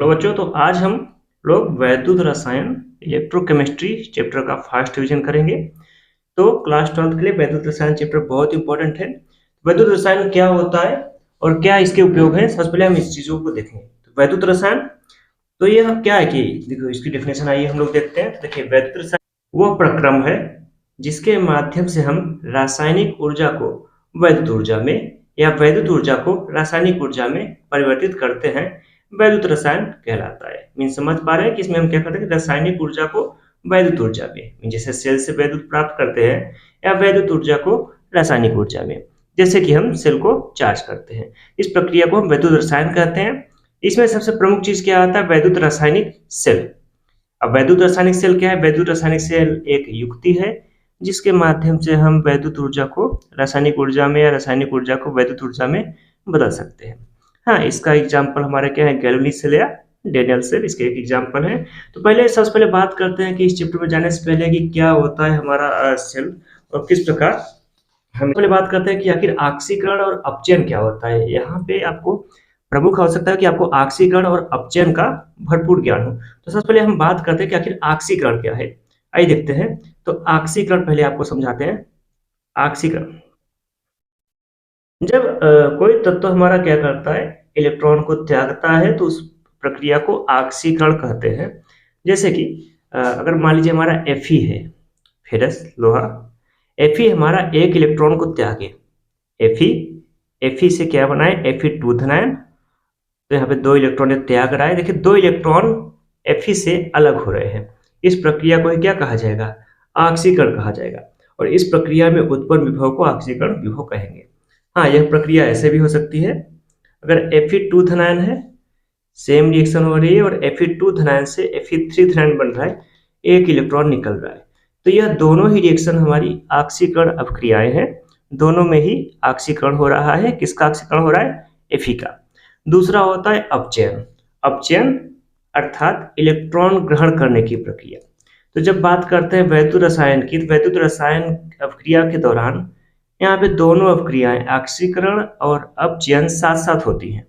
तो बच्चों, तो आज हम लोग वैद्युत रसायन इलेक्ट्रोकेमिस्ट्री चैप्टर का फर्स्ट रिवीजन करेंगे। तो क्लास 12 के लिए वैद्युत रसायन चैप्टर बहुत इंपॉर्टेंट है। वैद्युत रसायन क्या होता है और क्या इसके उपयोग हैं, सबसे पहले हम इस चीजों को देखें। तो वैद्युत रसायन, तो ये क्या है कि देखो इसकी डेफिनेशन आइए हम लोग देखते हैं। तो देखिए, वैद्युत रसायन वह प्रक्रम है जिसके माध्यम से हम रासायनिक ऊर्जा को वैद्युत ऊर्जा में या वैद्युत ऊर्जा को रासायनिक ऊर्जा में परिवर्तित करते हैं। वैद्युत रसायन कहलाता है। मीन समझ पा रहे हैं कि इसमें हम क्या करते हैं कि रासायनिक ऊर्जा को वैद्युत ऊर्जा में, जैसे सेल से वैद्युत प्राप्त करते हैं, या वैद्युत ऊर्जा को रासायनिक ऊर्जा में, जैसे कि हम सेल को चार्ज करते हैं। इस प्रक्रिया को हम वैद्युत रसायन कहते हैं। इसमें सबसे प्रमुख चीज क्या आता है? वैद्युत रासायनिक सेल। अब वैद्युत रासायनिक सेल क्या है? वैद्युत रासायनिक सेल एक युक्ति है जिसके माध्यम से हम वैद्युत ऊर्जा को रासायनिक ऊर्जा में या रासायनिक ऊर्जा को वैद्युत ऊर्जा में बदल सकते हैं। हाँ, इसका एग्जाम्पल हमारे क्या है? गैलोनीज सेल या डेनियल सेल इसके एक एग्जाम्पल है। तो पहले सबसे पहले बात करते हैं कि इस चैप्टर में जाने से पहले कि क्या होता है हमारा सेल और किस प्रकार। हम पहले बात करते हैं कि आखिर ऑक्सीकरण और अपचयन क्या होता है। यहाँ पे आपको प्रमुख आवश्यकता है कि आपको ऑक्सीकरण और अपचयन का भरपूर ज्ञान हो। तो सबसे पहले हम बात करते हैं कि आखिर ऑक्सीकरण क्या है। आइए देखते हैं। तो ऑक्सीकरण पहले आपको समझाते हैं। ऑक्सीकरण, जब कोई तत्व हमारा क्या करता है, इलेक्ट्रॉन को त्यागता है, तो उस प्रक्रिया को ऑक्सीकरण कहते हैं। जैसे कि अगर मान लीजिए हमारा Fe है, फेरस लोहा। Fe हमारा एक इलेक्ट्रॉन को त्यागे, Fe से क्या बनाए? Fe2 धनायन। तो यहाँ पे दो इलेक्ट्रॉन त्याग रहा है। देखिए, दो इलेक्ट्रॉन Fe से अलग हो रहे हैं। इस प्रक्रिया को ही क्या कहा जाएगा? ऑक्सीकरण कहा जाएगा। और इस प्रक्रिया में उत्पन्न विभव को ऑक्सीकरण विभव कहेंगे। हाँ, यह प्रक्रिया ऐसे भी हो सकती है। अगर Fe2 धनायन है, सेम रिएक्शन हो रही है और Fe2 धनायन से Fe3 धनायन बन रहा है, एक इलेक्ट्रॉन निकल रहा है। तो यह दोनों ही रिएक्शन हमारी ऑक्सीकरण अभिक्रियाएं हैं। दोनों में ही ऑक्सीकरण हो रहा है। किसका ऑक्सीकरण हो रहा है? Fe का। दूसरा होता है अपचयन। अपचयन अर्थात इलेक्ट्रॉन ग्रहण करने की प्रक्रिया। तो जब बात करते हैं वैद्युत रसायन की, तो वैद्युत रसायन अभिक्रिया के दौरान यहाँ पे दोनों अभिक्रियाएं ऑक्सीकरण और अपचयन साथ साथ होती हैं।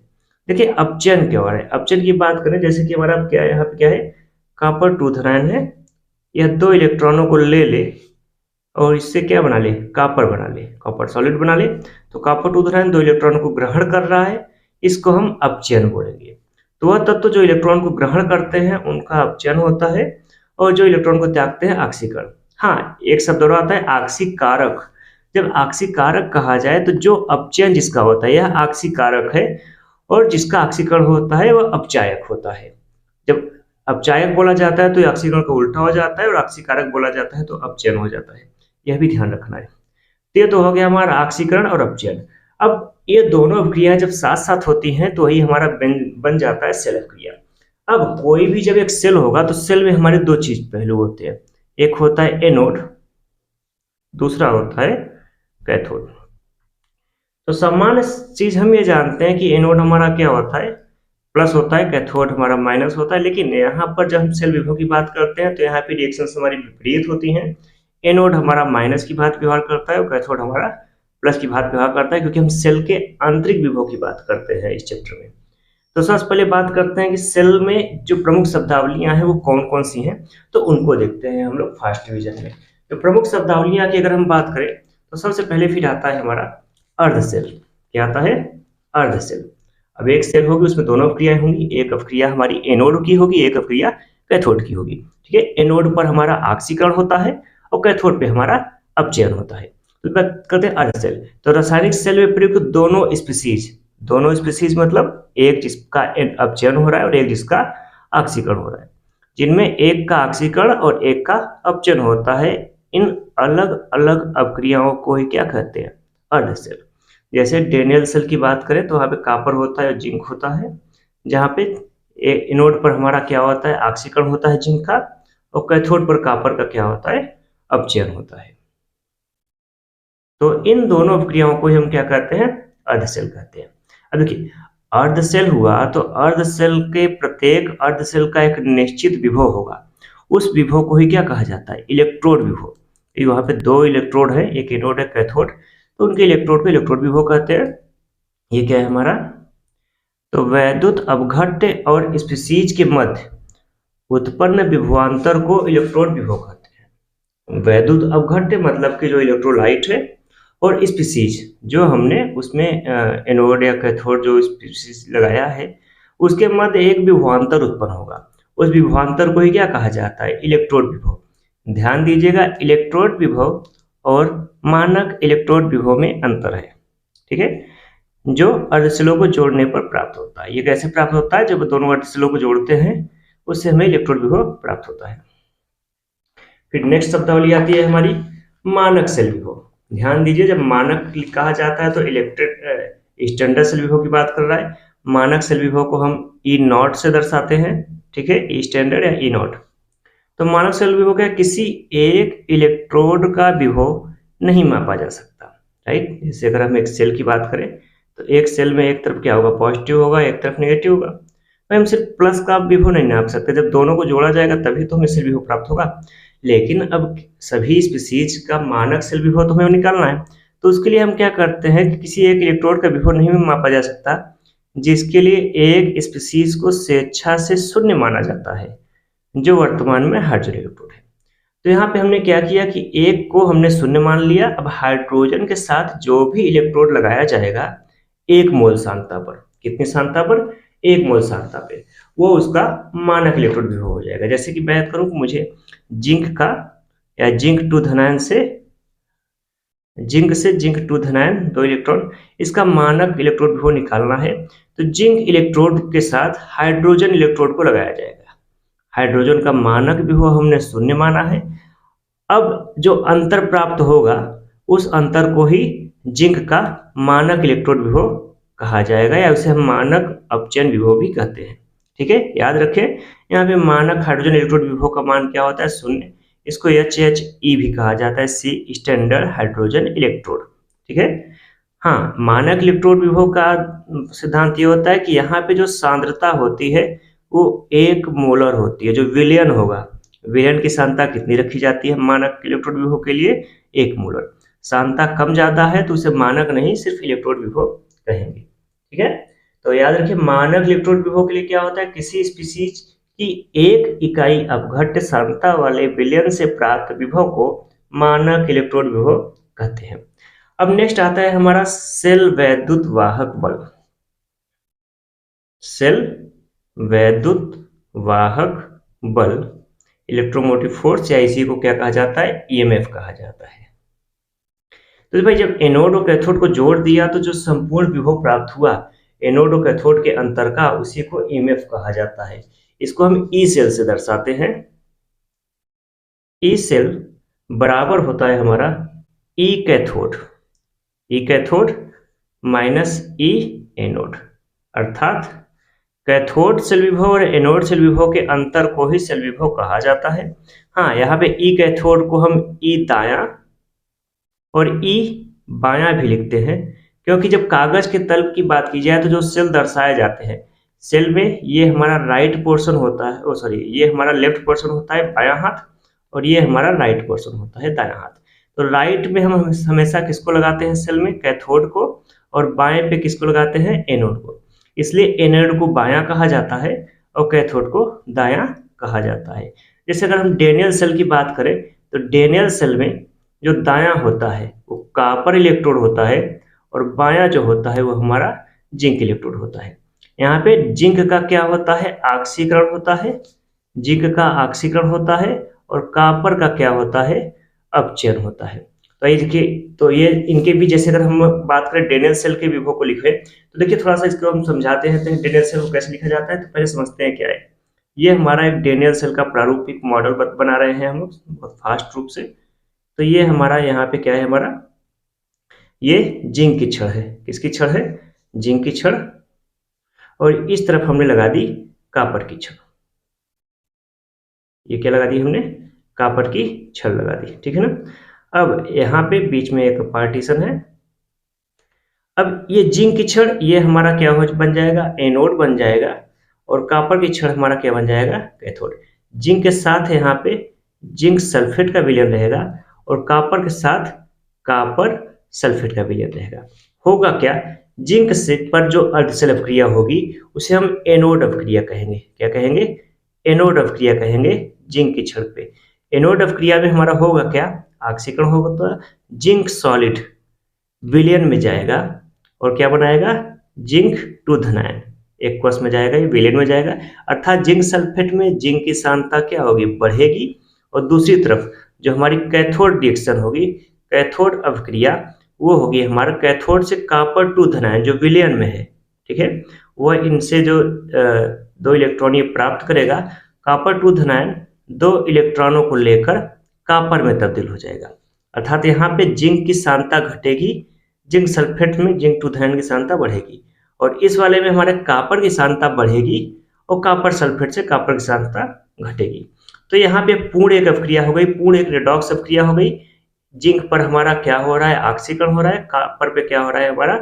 देखिए, अपचयन क्या हो रहा है? अपचयन की बात करें, जैसे कि हमारा क्या है, यहाँ पे क्या है? कॉपर 2 धनायन है। यह दो इलेक्ट्रॉनों को ले ले और इससे क्या बना ले? कॉपर बना ले, कॉपर सॉलिड बना ले। तो कॉपर 2 धनायन दो इलेक्ट्रॉनों को ग्रहण कर रहा है, इसको हम अपचयन बोलेंगे। तो वह तत्व जो इलेक्ट्रॉन को ग्रहण करते हैं उनका अपचयन होता है, और जो इलेक्ट्रॉन को त्यागते हैं ऑक्सीकरण। हाँ, एक शब्द और आता है ऑक्सीकारक। जब ऑक्सीकारक कहा जाए तो जो अपचयन जिसका होता है यह ऑक्सीकारक है, और जिसका ऑक्सीकरण होता है वह अपचायक होता है। जब अपचायक बोला जाता है तो ऑक्सीकरण का उल्टा हो जाता है, और ऑक्सीकारक बोला जाता है तो अपचयन हो जाता है। यह भी ध्यान रखना है। ये तो हो गया हमारा ऑक्सीकरण और अपचयन। अब ये दोनों अभिक्रियाएं जब साथ साथ होती हैं तो वही हमारा बन जाता है सेल अभिक्रिया। अब कोई भी जब एक सेल होगा तो सेल में हमारे दो चीज पहलू होते हैं। एक होता है एनोड, दूसरा होता है कैथोड। तो सामान्य चीज हम ये जानते हैं कि एनोड हमारा क्या होता है? प्लस होता है, कैथोड हमारा माइनस होता है। लेकिन यहाँ पर जब हम सेल विभव की बात करते हैं तो यहाँ पे रिएक्शंस हमारी विपरीत होती हैं। एनोड हमारा माइनस की भांति व्यवहार करता है और कैथोड हमारा प्लस की भांति व्यवहार करता है, क्योंकि हम सेल के आंतरिक विभव की बात करते हैं इस चैप्टर में। तो सबसे पहले बात करते हैं कि सेल में जो प्रमुख शब्दावलियां हैं वो कौन कौन सी हैं, तो उनको देखते हैं हम लोग फर्स्ट डिवीजन में। तो प्रमुख शब्दावलियां की अगर हम बात करें तो सबसे पहले फिर आता है हमारा अर्ध सेल। क्या आता है? अर्ध सेल। अब एक सेल होगी, उसमें दोनों अभिक्रियाएं होंगी। एक अभिक्रिया हमारी एनोड की होगी, एक अभिक्रिया कैथोड की होगी। ठीक है, एनोड पर हमारा ऑक्सीकरण होता है और कैथोड पे हमारा अपचयन होता है। तो बात करते हैं अर्ध सेल। तो रासायनिक सेल में प्रयुक्त दोनों स्पीसीज मतलब एक जिसका अपचयन हो रहा है और एक जिसका ऑक्सीकरण हो रहा है, जिनमें एक का ऑक्सीकरण और एक का अपचयन होता है। इन अलग अलग अभिक्रियाओं को ही क्या कहते हैं? अर्ध सेल। जैसे डेनियल सेल की बात करें तो वहां पे कॉपर होता है और जिंक होता है, जहां पे एनोड पर हमारा क्या होता है? ऑक्सीकरण होता है जिंक का, और कैथोड पर कॉपर का क्या होता है? अपचयन होता है। तो इन दोनों अभिक्रियाओं को ही हम क्या कहते हैं? अर्ध सेल कहते हैं। अब देखिए, अर्ध सेल हुआ तो अर्ध सेल के प्रत्येक अर्ध सेल का एक निश्चित विभव होगा। उस विभव को ही क्या कहा जाता है? इलेक्ट्रोड विभव। वहां पे दो इलेक्ट्रोड है, एक एनोड है कैथोड, तो उनके इलेक्ट्रोड को इलेक्ट्रोड विभव कहते हैं। ये क्या है हमारा? तो वैद्युत अपघट्य और स्पीशीज के मध्य उत्पन्न विभवांतर को इलेक्ट्रोड विभव कहते हैं। वैद्युत अपघट्य मतलब कि जो इलेक्ट्रोलाइट है, और स्पीशीज जो हमने उसमें एनोड या कैथोड जो स्पीशीज लगाया है उसके मध्य एक विभवांतर उत्पन्न होगा, उस विभवांतर को ही क्या कहा जाता है? इलेक्ट्रोड विभव। ध्यान दीजिएगा, इलेक्ट्रोड विभव और मानक इलेक्ट्रोड विभव में अंतर है, ठीक है, जो अर्धशैलों को जोड़ने पर प्राप्त होता है। ये कैसे प्राप्त होता है? जब दोनों अर्धशैलों को जोड़ते हैं उससे हमें इलेक्ट्रोड विभव प्राप्त होता है। फिर नेक्स्ट शब्दावली आती है हमारी मानक शेल विभव। ध्यान दीजिए, जब मानक कहा जाता है तो इलेक्ट्रिक स्टैंडर्ड शेल विभव की बात कर रहा है। मानक शेल विभव को हम ई नॉट से दर्शाते हैं, ठीक है, ई स्टैंडर्ड या ई नॉट। तो मानक शेल विभव क्या? किसी एक इलेक्ट्रोड का विभव नहीं मापा जा सकता, राइट। जैसे अगर हम एक सेल की बात करें तो एक सेल में एक तरफ क्या होगा? पॉजिटिव होगा, एक तरफ नेगेटिव होगा। भाई हम सिर्फ प्लस का विभव नहीं नाप सकते, जब दोनों को जोड़ा जाएगा तभी तो हमें सेल विभव प्राप्त होगा। लेकिन अब सभी स्पीशीज का मानक सेल विभव तो हमें निकालना है, तो उसके लिए हम क्या करते हैं कि किसी एक इलेक्ट्रोड का विभव नहीं मापा जा सकता, जिसके लिए एक स्पीशीज को स्वेच्छा से शून्य माना जाता है, जो वर्तमान में हाइड्रोजन इलेक्ट्रोड है। तो यहाँ पे हमने क्या किया कि एक को हमने शून्य मान लिया। अब हाइड्रोजन के साथ जो भी इलेक्ट्रोड लगाया जाएगा 1 मोल सांद्रता पर, कितनी सांद्रता पर? 1 मोल सांद्रता पे, वो उसका मानक इलेक्ट्रोड विभव हो जाएगा। जैसे कि बात करूं कि मुझे जिंक का या जिंक 2 धनायन से जिंक 2 धनायन 2 इलेक्ट्रॉन, इसका मानक इलेक्ट्रोड विभव निकालना है। तो जिंक इलेक्ट्रोड के साथ हाइड्रोजन इलेक्ट्रोड को लगाया जाएगा। हाइड्रोजन का मानक विभव हमने शून्य माना है। अब जो अंतर प्राप्त होगा उस अंतर को ही जिंक का मानक इलेक्ट्रोड विभव कहा जाएगा, या उसे हम मानक अपचयन विभव भी कहते हैं, ठीक है। याद रखें, यहाँ पे मानक हाइड्रोजन इलेक्ट्रोड विभव का मान क्या होता है? शून्य। इसको HHE भी कहा जाता है, सी स्टैंडर्ड हाइड्रोजन इलेक्ट्रोड, ठीक है। हाँ, मानक इलेक्ट्रोड विभव का सिद्धांत ये होता है कि यहाँ पे जो सांद्रता होती है वो 1 मोलर होती है। जो विलयन होगा, विलयन की सांद्रता कितनी रखी जाती है मानक इलेक्ट्रोड विभव के लिए? 1 मोलर। सांद्रता कम ज्यादा है तो उसे मानक नहीं, सिर्फ इलेक्ट्रोड विभव कहेंगे, ठीक है। तो याद रखिए, मानक इलेक्ट्रोड विभव के लिए क्या होता है? किसी स्पीशीज की एक इकाई अपघट्य सांद्रता वाले विलयन से प्राप्त विभव को मानक इलेक्ट्रोड विभव कहते हैं। अब नेक्स्ट आता है हमारा सेल वैद्युत वाहक बल। सेल वैद्युत वाहक बल, इलेक्ट्रोमोटिव फोर्स, या इसी को क्या कहा जाता है? EMF कहा जाता है। तो भाई जब एनोड और कैथोड को जोड़ दिया तो जो संपूर्ण विभव प्राप्त हुआ एनोड और कैथोड के अंतर का, उसी को EMF कहा जाता है। इसको हम ई सेल से दर्शाते हैं। ई सेल बराबर होता है हमारा ई कैथोड माइनस ई एनोड, अर्थात कैथोड सेल विभव और एनोड सेल विभव के अंतर को ही सेल विभव कहा जाता है। हाँ, यहाँ पे ई कैथोड को हम ई दायां और ई बायां भी लिखते हैं, क्योंकि जब कागज के तल की बात की जाए तो जो सेल दर्शाए जाते हैं, सेल में ये हमारा राइट पोर्शन होता है, ये हमारा लेफ्ट पोर्शन होता है बायां हाथ, और ये हमारा राइट पोर्शन होता है दायां हाथ। तो राइट में हम हमेशा किसको लगाते हैं सेल में? कैथोड को, और बाएं पे किसको लगाते हैं? एनोड को। इसलिए एनोड को बायां कहा जाता है और कैथोड को दायां कहा जाता है। जैसे अगर हम डेनियल सेल की बात करें तो डेनियल सेल में जो दायां होता है वो कॉपर इलेक्ट्रोड होता है, और बायां जो होता है वो हमारा जिंक इलेक्ट्रोड होता है। यहाँ पे जिंक का क्या होता है? ऑक्सीकरण होता है, जिंक का ऑक्सीकरण होता है, और कॉपर का क्या होता है? अपचयन होता है। तो ये देखिए, तो ये इनके भी, जैसे अगर हम बात करें डेनियल सेल के विभव को लिखे तो देखिए थोड़ा सा इसको हम समझाते हैं। तो डेनियल सेल को कैसे लिखा जाता है तो पहले समझते हैं क्या है। ये हमारा एक डेनियल सेल का प्रारूपिक मॉडल बना रहे हैं हम लोग बहुत फास्ट रूप से। तो ये हमारा यहाँ पे क्या है? हमारा ये जिंक की छड़ है। किसकी छड़ है? जिंक की छड़। और इस तरफ हमने लगा दी कॉपर की छड़। ये क्या लगा दी हमने? कॉपर की छड़ लगा दी, ठीक है ना। अब यहाँ पे बीच में एक पार्टीशन है। अब ये जिंक की छड़, ये हमारा क्या हो बन जाएगा? एनोड बन जाएगा, और कॉपर की छड़ हमारा क्या बन जाएगा? कैथोड। जिंक के साथ यहाँ पे जिंक सल्फेट का विलयन रहेगा, और कॉपर के साथ कॉपर सल्फेट का विलयन रहेगा। होगा क्या जिंक से पर जो अर्धशैल अपक्रिया होगी उसे हम एनोड अपक्रिया कहेंगे। क्या कहेंगे? एनोड अपक्रिया कहेंगे जिंक की छड़ पे। एनोड अपक्रिया में हमारा होगा क्या? ऑक्सीकरण होगा, तो जिंक सॉलिड विलयन में जाएगा और क्या बनाएगा? जिंक 2 धनायन एक्वस में जाएगा, ये विलयन में जाएगा, अर्थात जिंक सल्फेट में जिंक की सांद्रता क्या होगी? बढ़ेगी। और दूसरी तरफ जो हमारी कैथोड रिएक्शन होगी, कैथोड अपक्रिया, वो होगी हमारा कैथोड से कॉपर 2 धनायन जो विलयन में है, ठीक है, वह इनसे जो 2 इलेक्ट्रॉन ये प्राप्त करेगा, कॉपर 2 धनायन 2 इलेक्ट्रॉनों को लेकर कॉपर में तब्दील हो जाएगा, अर्थात यहाँ पे जिंक की सांद्रता घटेगी, जिंक सल्फेट में जिंक 2 धनायन की सांद्रता बढ़ेगी, और इस वाले में हमारे कॉपर की सांद्रता बढ़ेगी और कॉपर सल्फेट से कॉपर की सांद्रता घटेगी। तो यहाँ पे पूर्ण एक अपक्रिया हो गई, पूर्ण एक रेडॉक्स अपक्रिया हो गई। जिंक पर हमारा क्या हो रहा है? ऑक्सीकरण हो रहा है। कॉपर पे क्या हो रहा है? हमारा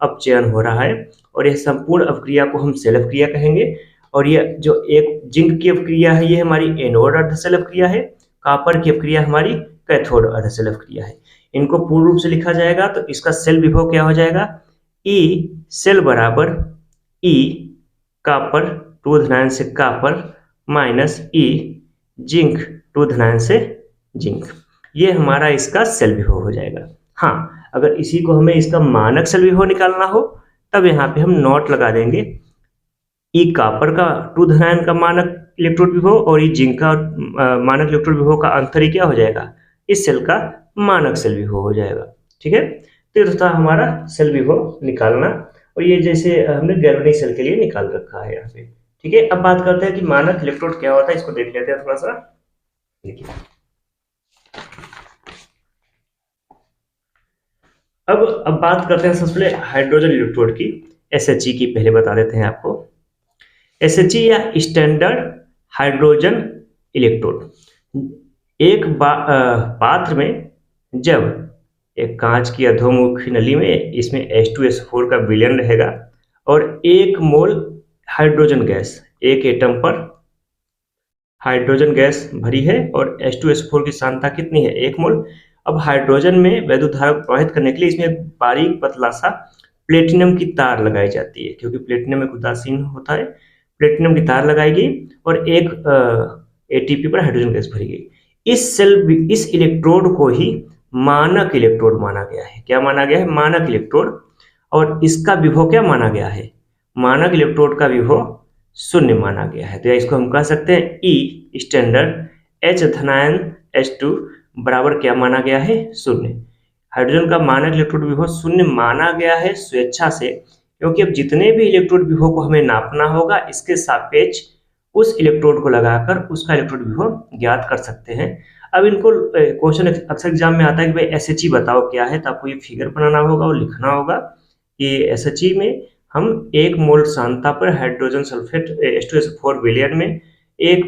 अपचयन हो रहा है। और यह संपूर्ण अपक्रिया को हम सेल अपक्रिया कहेंगे। और ये जो एक जिंक की अपक्रिया है, ये हमारी एनोड अर्धशैल अपक्रिया है। कॉपर की अपक्रिया हमारी कैथोड अर्धशैल अपक्रिया है। इनको पूर्ण रूप से लिखा जाएगा तो इसका सेल विभव क्या हो जाएगा? ई सेल बराबर ई कॉपर 2 धनायन से कॉपर माइनस ई जिंक 2 धनायन से जिंक, ये हमारा इसका सेल विभव हो जाएगा। हाँ, अगर इसी को हमें इसका मानक सेल विभव निकालना हो तब यहाँ पे हम नोट लगा देंगे, ई कॉपर का 2 धनायन का मानक इलेक्ट्रोड विभव और ई जिंक का मानक इलेक्ट्रोड विभव का अंतर ही क्या हो जाएगा? इस सेल का मानक सेल विभव हो जाएगा। ठीक है, तो ये था हमारा सेल विभव निकालना, और ये जैसे हमने गैल्वेनिक सेल के लिए निकाल रखा है यहाँ पे। ठीक है, अब बात करते हैं कि मानक इलेक्ट्रोड क्या होता है, इसको देख लेते हैं थोड़ा सा। देखिए, अब बात करते हैं सबसे पहले हाइड्रोजन इलेक्ट्रोड की, SHE की पहले बता देते हैं आपको। SHE या स्टैंडर्ड हाइड्रोजन इलेक्ट्रोड, एक पात्र में जब एक कांच की अधोमुखी नली में इसमें H2SO4 का विलयन रहेगा और 1 मोल हाइड्रोजन गैस, एक एटम पर हाइड्रोजन गैस भरी है और H2SO4 की सांद्रता कितनी है? 1 मोल। अब हाइड्रोजन में वैद्युत धारा प्रवाहित करने के लिए इसमें बारीक पतला सा प्लेटिनम की तार लगाई जाती है, क्योंकि प्लेटिनम एक उदासीन होता है। प्लेटिनम की तार लगाई गई और एक ATP पर हाइड्रोजन गैस भरी गई। इस इलेक्ट्रोड को ही मानक इलेक्ट्रोड माना गया है। क्या माना गया है? मानक इलेक्ट्रोड। और इसका विभव क्या माना गया है? मानक इलेक्ट्रोड का विभव 0 माना गया है। तो इसको हम कह सकते हैं ई स्टैंडर्ड H धनायन H2 बराबर क्या माना गया है? 0। हाइड्रोजन का मानक इलेक्ट्रोड विभव 0 माना गया है स्वेच्छा से, क्योंकि अब जितने भी इलेक्ट्रोड विभव को हमें नापना होगा इसके सापेक्ष उस इलेक्ट्रोड को लगाकर उसका इलेक्ट्रोड विभव ज्ञात कर सकते हैं। अब इनको क्वेश्चन अक्सर एग्जाम में आता है कि भाई SHE बताओ क्या है, तो आपको ये फिगर बनाना होगा और लिखना होगा कि SHE में हम 1 मोल सांद्रता पर हाइड्रोजन सल्फेट H2SO4 विलयन में 1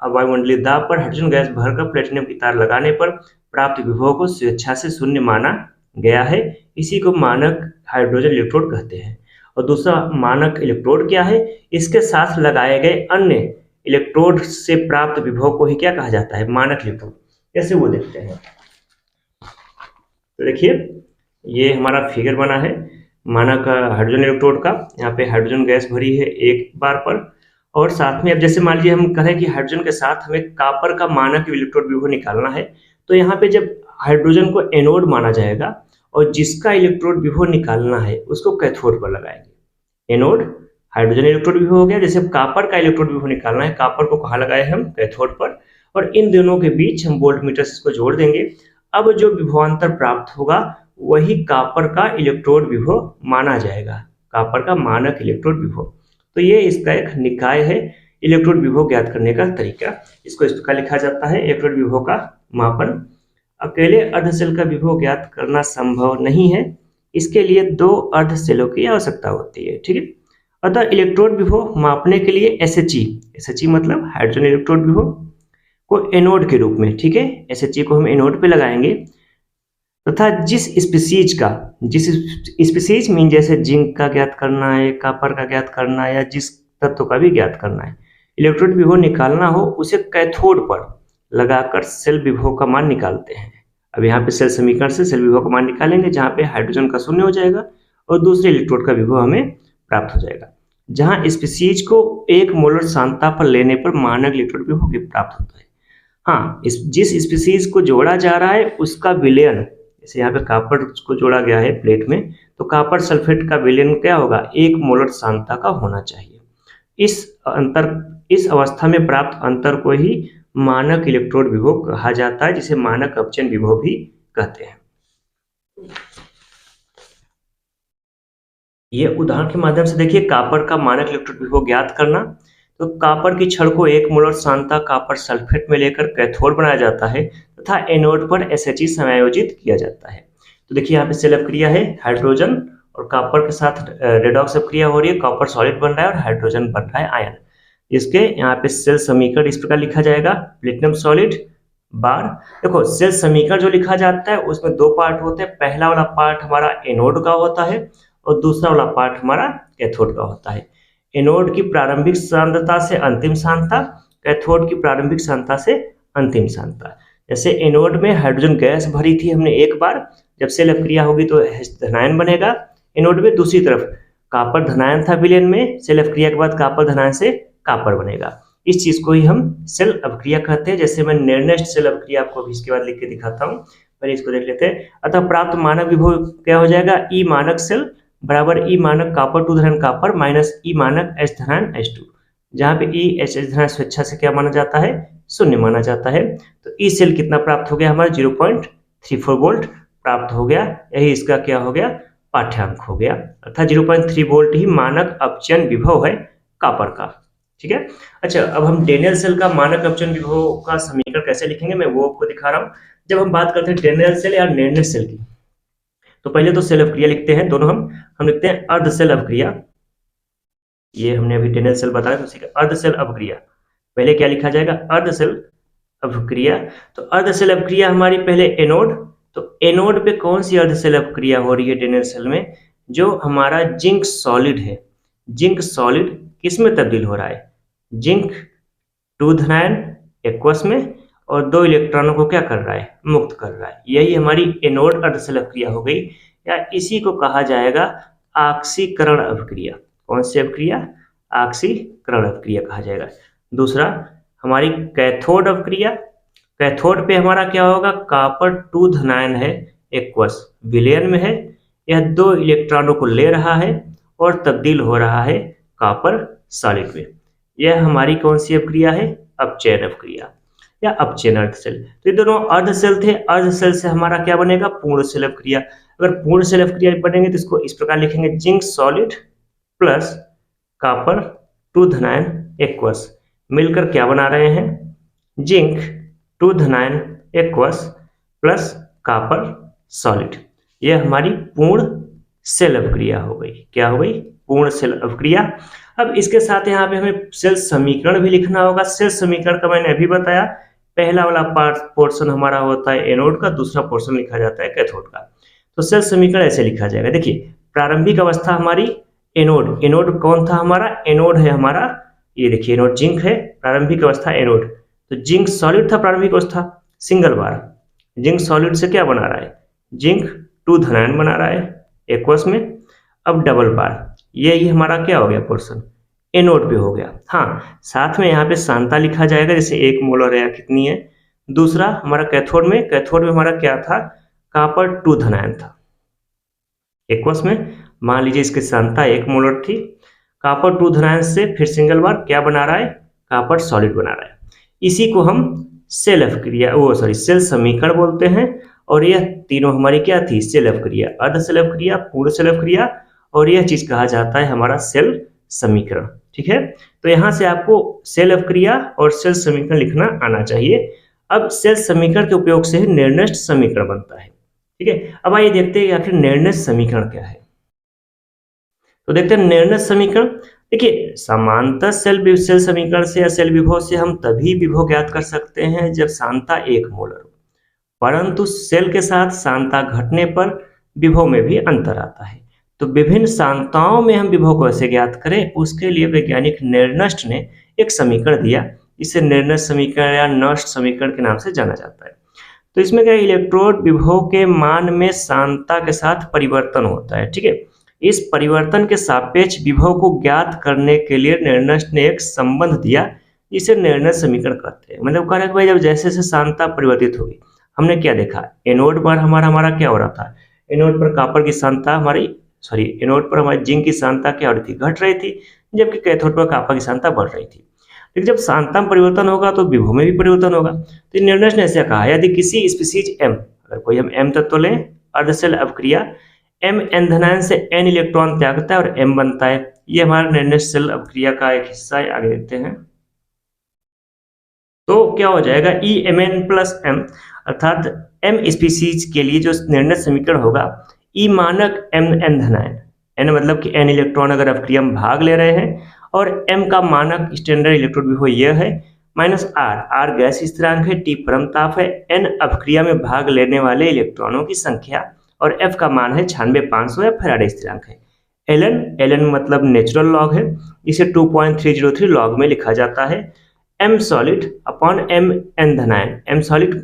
वायुमंडलीय दाब पर हाइड्रोजन गैस भरकर प्लेटिनम की तार लगाने पर प्राप्त विभव को स्वेच्छा से 0 माना गया है। इसी को मानक हाइड्रोजन इलेक्ट्रोड कहते हैं। और दूसरा मानक इलेक्ट्रोड क्या है? इसके साथ लगाए गए अन्य इलेक्ट्रोड से प्राप्त विभव को ही क्या कहा जाता है? मानक इलेक्ट्रोड। कैसे वो देखते हैं, तो देखिए ये हमारा फिगर बना है मानक हाइड्रोजन इलेक्ट्रोड का। यहाँ पे हाइड्रोजन गैस भरी है 1 बार पर, और साथ में अब जैसे मान लीजिए हम कहें कि हाइड्रोजन के साथ हमें कॉपर का मानक इलेक्ट्रोड विभव निकालना है, तो यहाँ पे जब हाइड्रोजन को एनोड माना जाएगा और जिसका इलेक्ट्रोड विभव निकालना है उसको कैथोड पर लगाएंगे। एनोड हाइड्रोजन इलेक्ट्रोड विभव हो गया, जैसे कॉपर का इलेक्ट्रोड विभव निकालना है, कॉपर को कहाँ लगाए हम? कैथोड पर, और इन दोनों के बीच हम वोल्टमीटर से इसको जोड़ देंगे। अब जो विभवांतर प्राप्त होगा वही कॉपर का इलेक्ट्रोड विभव माना जाएगा, कॉपर का मानक इलेक्ट्रोड विभव। तो ये इसका एक निकाय है इलेक्ट्रोड विभव ज्ञात करने का तरीका। इसको इस प्रकार लिखा जाता है, इलेक्ट्रोड विभव का मापन। अकेले अर्धशैल का विभव ज्ञात करना संभव नहीं है, इसके लिए 2 अर्धशैलों की आवश्यकता होती है। ठीक है, अतः इलेक्ट्रोड विभव मापने के लिए SHE मतलब हाइड्रोजन इलेक्ट्रोड विभव को एनोड के रूप में, ठीक है, SHE को हम एनोड पे लगाएंगे तथा जिस स्पीसीज मीन जैसे जिंक का ज्ञात करना है, कॉपर का ज्ञात करना है, या जिस तत्व का भी ज्ञात करना है, इलेक्ट्रोड विभव निकालना हो, उसे कैथोड पर लगाकर सेल विभव का मान निकालते हैं। अब यहाँ पे सेल समीकरण से सेल विभव का मान निकालेंगे, जहाँ पे हाइड्रोजन का 0 हो जाएगा और दूसरे इलेक्ट्रोड का विभव हमें प्राप्त हो जाएगा। जहां स्पीसीज को 1 मोलर सांद्रता पर लेने पर मानक इलेक्ट्रोड विभव प्राप्त होता है। हाँ, जिस स्पीसीज को जोड़ा जा रहा है उसका विलयन, जैसे यहाँ पे कॉपर को जोड़ा गया है प्लेट में, तो कॉपर सल्फेट का विलयन क्या होगा, 1 मोलर सांद्रता का होना चाहिए। इस अवस्था में प्राप्त अंतर को ही मानक इलेक्ट्रोड विभव कहा जाता है, जिसे मानक अपचयन विभव भी कहते हैं। ये उदाहरण के माध्यम से देखिए, कॉपर का मानक इलेक्ट्रोड विभव ज्ञात करना। तो कॉपर की छड़ को 1 मोलर सांद्रता कॉपर सल्फेट में लेकर कैथोड बनाया जाता है तथा एनोड पर SHE समायोजित किया जाता है। तो देखिए यहाँ पे सेल अपक्रिया है, हाइड्रोजन और कॉपर के साथ रेडॉक्स अपक्रिया हो रही है, कॉपर सॉलिड बन रहा है और हाइड्रोजन बन रहा है आयन। इसके यहाँ पे सेल समीकरण इस प्रकार लिखा जाएगा, प्लेटिनम सॉलिड बार। देखो सेल समीकरण जो लिखा जाता है उसमें 2 पार्ट होते हैं। पहला वाला पार्ट हमारा एनोड का होता है और दूसरा वाला पार्ट हमारा कैथोड का होता है। एनोड की प्रारंभिक सांद्रता से अंतिम सांद्रता, कैथोड की प्रारंभिक सांद्रता से अंतिम सांद्रता। जैसे एनोड में हाइड्रोजन गैस भरी थी हमने एक बार, जब सेल अपक्रिया होगी तो धनायन बनेगा एनोड में। दूसरी तरफ कॉपर धनायन था विलयन में, सेल अपक्रिया के बाद कॉपर धनायन से कॉपर बनेगा। इस चीज को ही हम सेल अपक्रिया कहते हैं। जैसे मैं निर्दिष्ट सेल अपक्रिया आपको भी इसके बाद लिख के दिखाता हूँ, पहले इसको देख लेते हैं। अतः प्राप्त मानक विभव क्या हो जाएगा, ई मानक सेल बराबर ई मानक कॉपर 2 धनायन कॉपर माइनस ई मानक H धनायन H2, जहाँ पे ई H धनायन स्वेच्छा से क्या माना जाता है, 0 माना जाता है। तो ई सेल कितना प्राप्त हो गया, हमारा 0.34 वोल्ट प्राप्त हो गया। यही इसका क्या हो गया, पाठ्यांक हो गया। अर्थात 0.3 वोल्ट ही मानक अपचयन विभव है कॉपर का। ठीक है। अच्छा, अब हम डेनियल सेल का मानक अपचयन विभव का समीकरण कैसे लिखेंगे मैं वो आपको दिखा रहा हूँ। जब हम बात करते हैं डेनियल सेल या निर्दिष्ट सेल की, तो पहले तो सेल अपक्रिया लिखते हैं दोनों हम लिखते हैं अर्ध सेल अपक्रिया। ये हमने अभी डेनियल सेल बताया, तो उसी का अर्ध सेल अपक्रिया। पहले क्या लिखा जाएगा, अर्ध सेल अपक्रिया। तो अर्ध सेल अपक्रिया हमारी पहले एनोड, तो एनोड पे कौन सी अर्ध सेल अपक्रिया हो रही है डेनियल सेल में, जो हमारा जिंक सॉलिड है। जिंक सॉलिड किस में तब्दील हो रहा है, जिंक 2 धनायन एक्वस में और 2 इलेक्ट्रॉनों को क्या कर रहा है, मुक्त कर रहा है। यही हमारी एनोड अर्ध सेल अपक्रिया हो गई, या इसी को कहा जाएगा ऑक्सीकरण अपक्रिया। कौन सी अपक्रिया, ऑक्सीकरण अपक्रिया कहा जाएगा। दूसरा हमारी कैथोड अपक्रिया। कैथोड पे हमारा क्या होगा, कॉपर 2 धनायन है एक्वस विलयन में है, यह 2 इलेक्ट्रॉनों को ले रहा है और तब्दील हो रहा है कॉपर सॉलिड में। यह हमारी कौन सी अपक्रिया है, अपचयन अपक्रिया या अपचयन अर्ध सेल। तो ये दोनों अर्ध सेल थे। अर्ध सेल से हमारा क्या बनेगा, पूर्ण सेल अपक्रिया। अगर पूर्ण सेल अपक्रिया बनेंगे तो इसको इस प्रकार लिखेंगे, जिंक सॉलिड प्लस कॉपर 2 धनायन एक्वस मिलकर क्या बना रहे हैं, जिंक 2 धनायन एक्वस प्लस कॉपर सॉलिड। यह हमारी पूर्ण सेल अपक्रिया हो गई। क्या हो गई, पूर्ण सेल अपक्रिया। अब इसके साथ यहाँ पे हमें सेल समीकरण भी लिखना होगा। सेल समीकरण का मैंने अभी बताया, पहला वाला पोर्शन हमारा होता है एनोड का, दूसरा पोर्शन लिखा जाता है कैथोड का। तो सेल समीकरण ऐसे लिखा जाएगा, देखिए प्रारंभिक अवस्था हमारी एनोड, एनोड कौन था हमारा, एनोड है हमारा, ये देखिए एनोड जिंक है, प्रारंभिक अवस्था एनोड। तो जिंक सॉलिड था प्रारंभिक अवस्था, सिंगल बार जिंक सॉलिड से क्या बना रहा है, जिंक 2 धनायन बना रहा है एक्वस में। अब डबल बार, ये हमारा क्या हो गया, पोर्शन एनोड पे हो गया। हाँ, साथ में यहाँ पे सांद्रता लिखा जाएगा, जैसे 1 मोलर है कितनी है। दूसरा हमारा कैथोड में हमारा क्या था, कॉपर 2 धनायन था एक्वस में। मान लीजिए इसकी सांद्रता 1 मोलर थी। कॉपर 2 धनायन से फिर सिंगल बार क्या बना रहा है, कॉपर सॉलिड बना रहा है। इसी को हम सेल अपक्रिया सेल समीकरण बोलते हैं। और यह तीनों हमारी क्या थी, सेल अपक्रिया, अर्ध सेल अपक्रिया, पूर्ण सेल अपक्रिया, और यह चीज कहा जाता है हमारा सेल समीकरण। ठीक है, तो यहां से आपको सेल अपक्रिया और सेल समीकरण लिखना आना चाहिए। अब सेल समीकरण के उपयोग से ही निर्दिष्ट समीकरण बनता है। ठीक है, अब आइए देखते हैं आखिर निर्दिष्ट समीकरण क्या है। तो देखते हैं निर्दिष्ट समीकरण। देखिए समांतर सेल समीकरण से या सेल विभव से हम तभी विभव ज्ञात कर सकते हैं जब सांद्रता 1 मोलर हो, परंतु सेल के साथ सांद्रता घटने पर विभव में भी अंतर आता है। तो विभिन्न सांद्रताओं में हम विभव को कैसे ज्ञात करें, उसके लिए वैज्ञानिक निर्दिष्ट ने एक समीकरण दिया। इसे निर्दिष्ट समीकरण या नष्ट समीकरण के नाम से जाना जाता है। तो इसमें क्या, इलेक्ट्रोड विभव के मान में सांद्रता के साथ परिवर्तन होता है। ठीक है, इस परिवर्तन के सापेक्ष विभव को ज्ञात करने के लिए निर्णय ने एक संबंध दिया जिसे निर्णय समीकरण कहते हैं। मतलब कह रहा है कि भाई जब जैसे जैसे सांद्रता परिवर्तित होगी, हमने क्या देखा, एनोड पर हमारा क्या हो रहा था, एनोड पर कॉपर की सांद्रता एनोड पर हमारी जिंक की सांद्रता क्या हो रही थी, घट रही थी, जबकि कैथोड पर कॉपर की सांद्रता बढ़ रही थी। लेकिन जब सांद्रता में परिवर्तन होगा तो विभव में भी परिवर्तन होगा। तो निर्णय ने ऐसा कहा, यदि किसी स्पीसीज एम, अगर कोई हम एम तत्व लें, अर्धशैल अवक्रिया एम एन धनायन से एन इलेक्ट्रॉन त्यागता है और एम बनता है। ये हमारा निर्णय शेल अवक्रिया का एक हिस्सा है। आगे देखते हैं, तो क्या हो जाएगा, E M N plus M, अर्थात एम स्पीसीज के लिए जो निर्णय समीकरण होगा, ई मानक एम एन धनायन, एन मतलब कि एन इलेक्ट्रॉन अगर अवक्रिया में भाग ले रहे हैं, और एम का मानक स्टैंडर्ड इलेक्ट्रोड विभव यह है, माइनस आर, आर गैस स्थिरांक है, टी परम ताप है, एन अवक्रिया में भाग लेने वाले इलेक्ट्रॉनों की संख्या, और एफ का मान है 96500 या फैराडे स्थिरांक है। एलन मतलब नेचुरल लॉग है, इसे 2.303 लॉग में लिखा जाता है। M solid upon M N धनायन, एम सॉलिड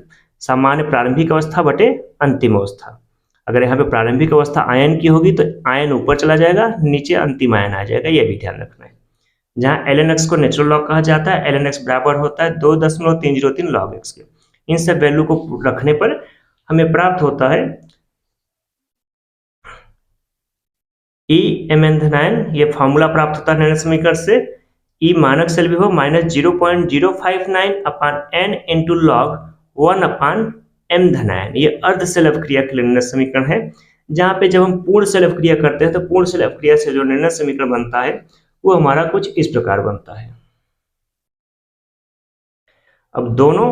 सामान्य प्रारंभिक अवस्था बटे अंतिम अवस्था। अगर यहाँ पे प्रारंभिक अवस्था आयन की होगी तो आयन ऊपर चला जाएगा, नीचे अंतिम आयन आ जाएगा, यह भी ध्यान रखना है। जहाँ एल को नेचुरल लॉग कहा जाता है, एल बराबर होता है 2.303 लॉग एक्स के। इन सब वैल्यू को रखने पर हमें प्राप्त होता है ई एम एन धनायन, ये फॉर्मूला प्राप्त होता है निर्णय समीकरण से, ई मानक शेल विभव माइनस 0.059 अपान एन इंटू लॉग 1 अपान एम धनायन। ये अर्ध शेल अवक्रिया के निर्णय समीकरण है, जहाँ पे जब हम पूर्ण शेल अवक्रिया करते हैं तो पूर्ण शेल अवक्रिया से जो निर्णय समीकरण बनता है वो हमारा कुछ इस प्रकार बनता है। अब दोनों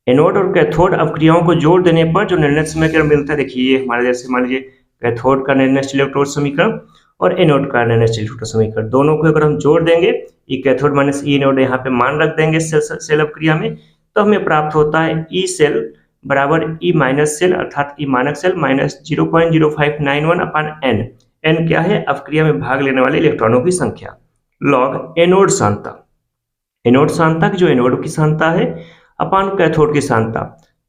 एनोड और कैथोड अवक्रियाओं को जोड़ देने पर जो निर्णय समीकरण मिलता है, देखिए ये हमारे जैसे मान लीजिए कैथोड का निर्णय इलेक्ट्रोड समीकरण और एनोड का निर्णय इलेक्ट्रोड समीकरण, दोनों को अगर हम जोड़ देंगे, ई कैथोड माइनस ई एनोड यहाँ पे मान रख देंगे सेल अवक्रिया में, तो हमें प्राप्त होता है ई सेल बराबर ई माइनस सेल, अर्थात ई मानक सेल माइनस 0.0591 अपान एन, एन क्या है, अवक्रिया में भाग लेने वाले इलेक्ट्रॉनों की संख्या, लॉग एनोड सांद्रता, एनोड सांद्रता जो एनोड की सांद्रता है अपान कैथोड की सांद्रता,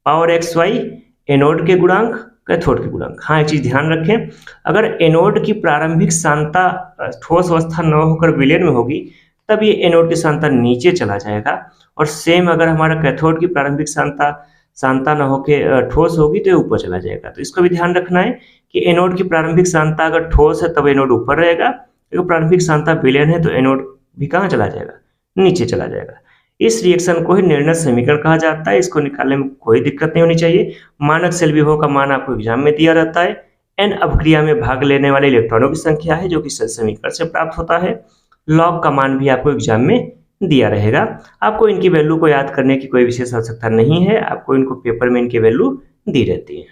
पावर एक्स वाई, एनोड के गुणांक कैथोड के गुणांक। हाँ, एक चीज ध्यान रखें, अगर एनोड की प्रारंभिक सांद्रता ठोस अवस्था न होकर विलयन में होगी तब ये एनोड की सांद्रता नीचे चला जाएगा, और सेम अगर हमारा कैथोड की प्रारंभिक सांद्रता न होकर ठोस होगी तो ये ऊपर चला जाएगा। तो इसको भी ध्यान रखना है कि एनोड की प्रारंभिक सांद्रता अगर ठोस है तब एनोड ऊपर रहेगा, अगर प्रारंभिक सांद्रता विलयन है तो एनोड भी कहाँ चला जाएगा, नीचे चला जाएगा। इस रिएक्शन को ही निर्णय समीकरण कहा जाता है। इसको निकालने में कोई दिक्कत नहीं होनी चाहिए। मानक शेल विभव का मान आपको एग्जाम में दिया रहता है, एन अवक्रिया में भाग लेने वाले इलेक्ट्रॉनों की संख्या है जो कि शेल समीकरण से प्राप्त होता है, लॉग का मान भी आपको एग्जाम में दिया रहेगा। आपको इनकी वैल्यू को याद करने की कोई विशेष आवश्यकता नहीं है, आपको इनको पेपर में इनकी वैल्यू दी रहती है।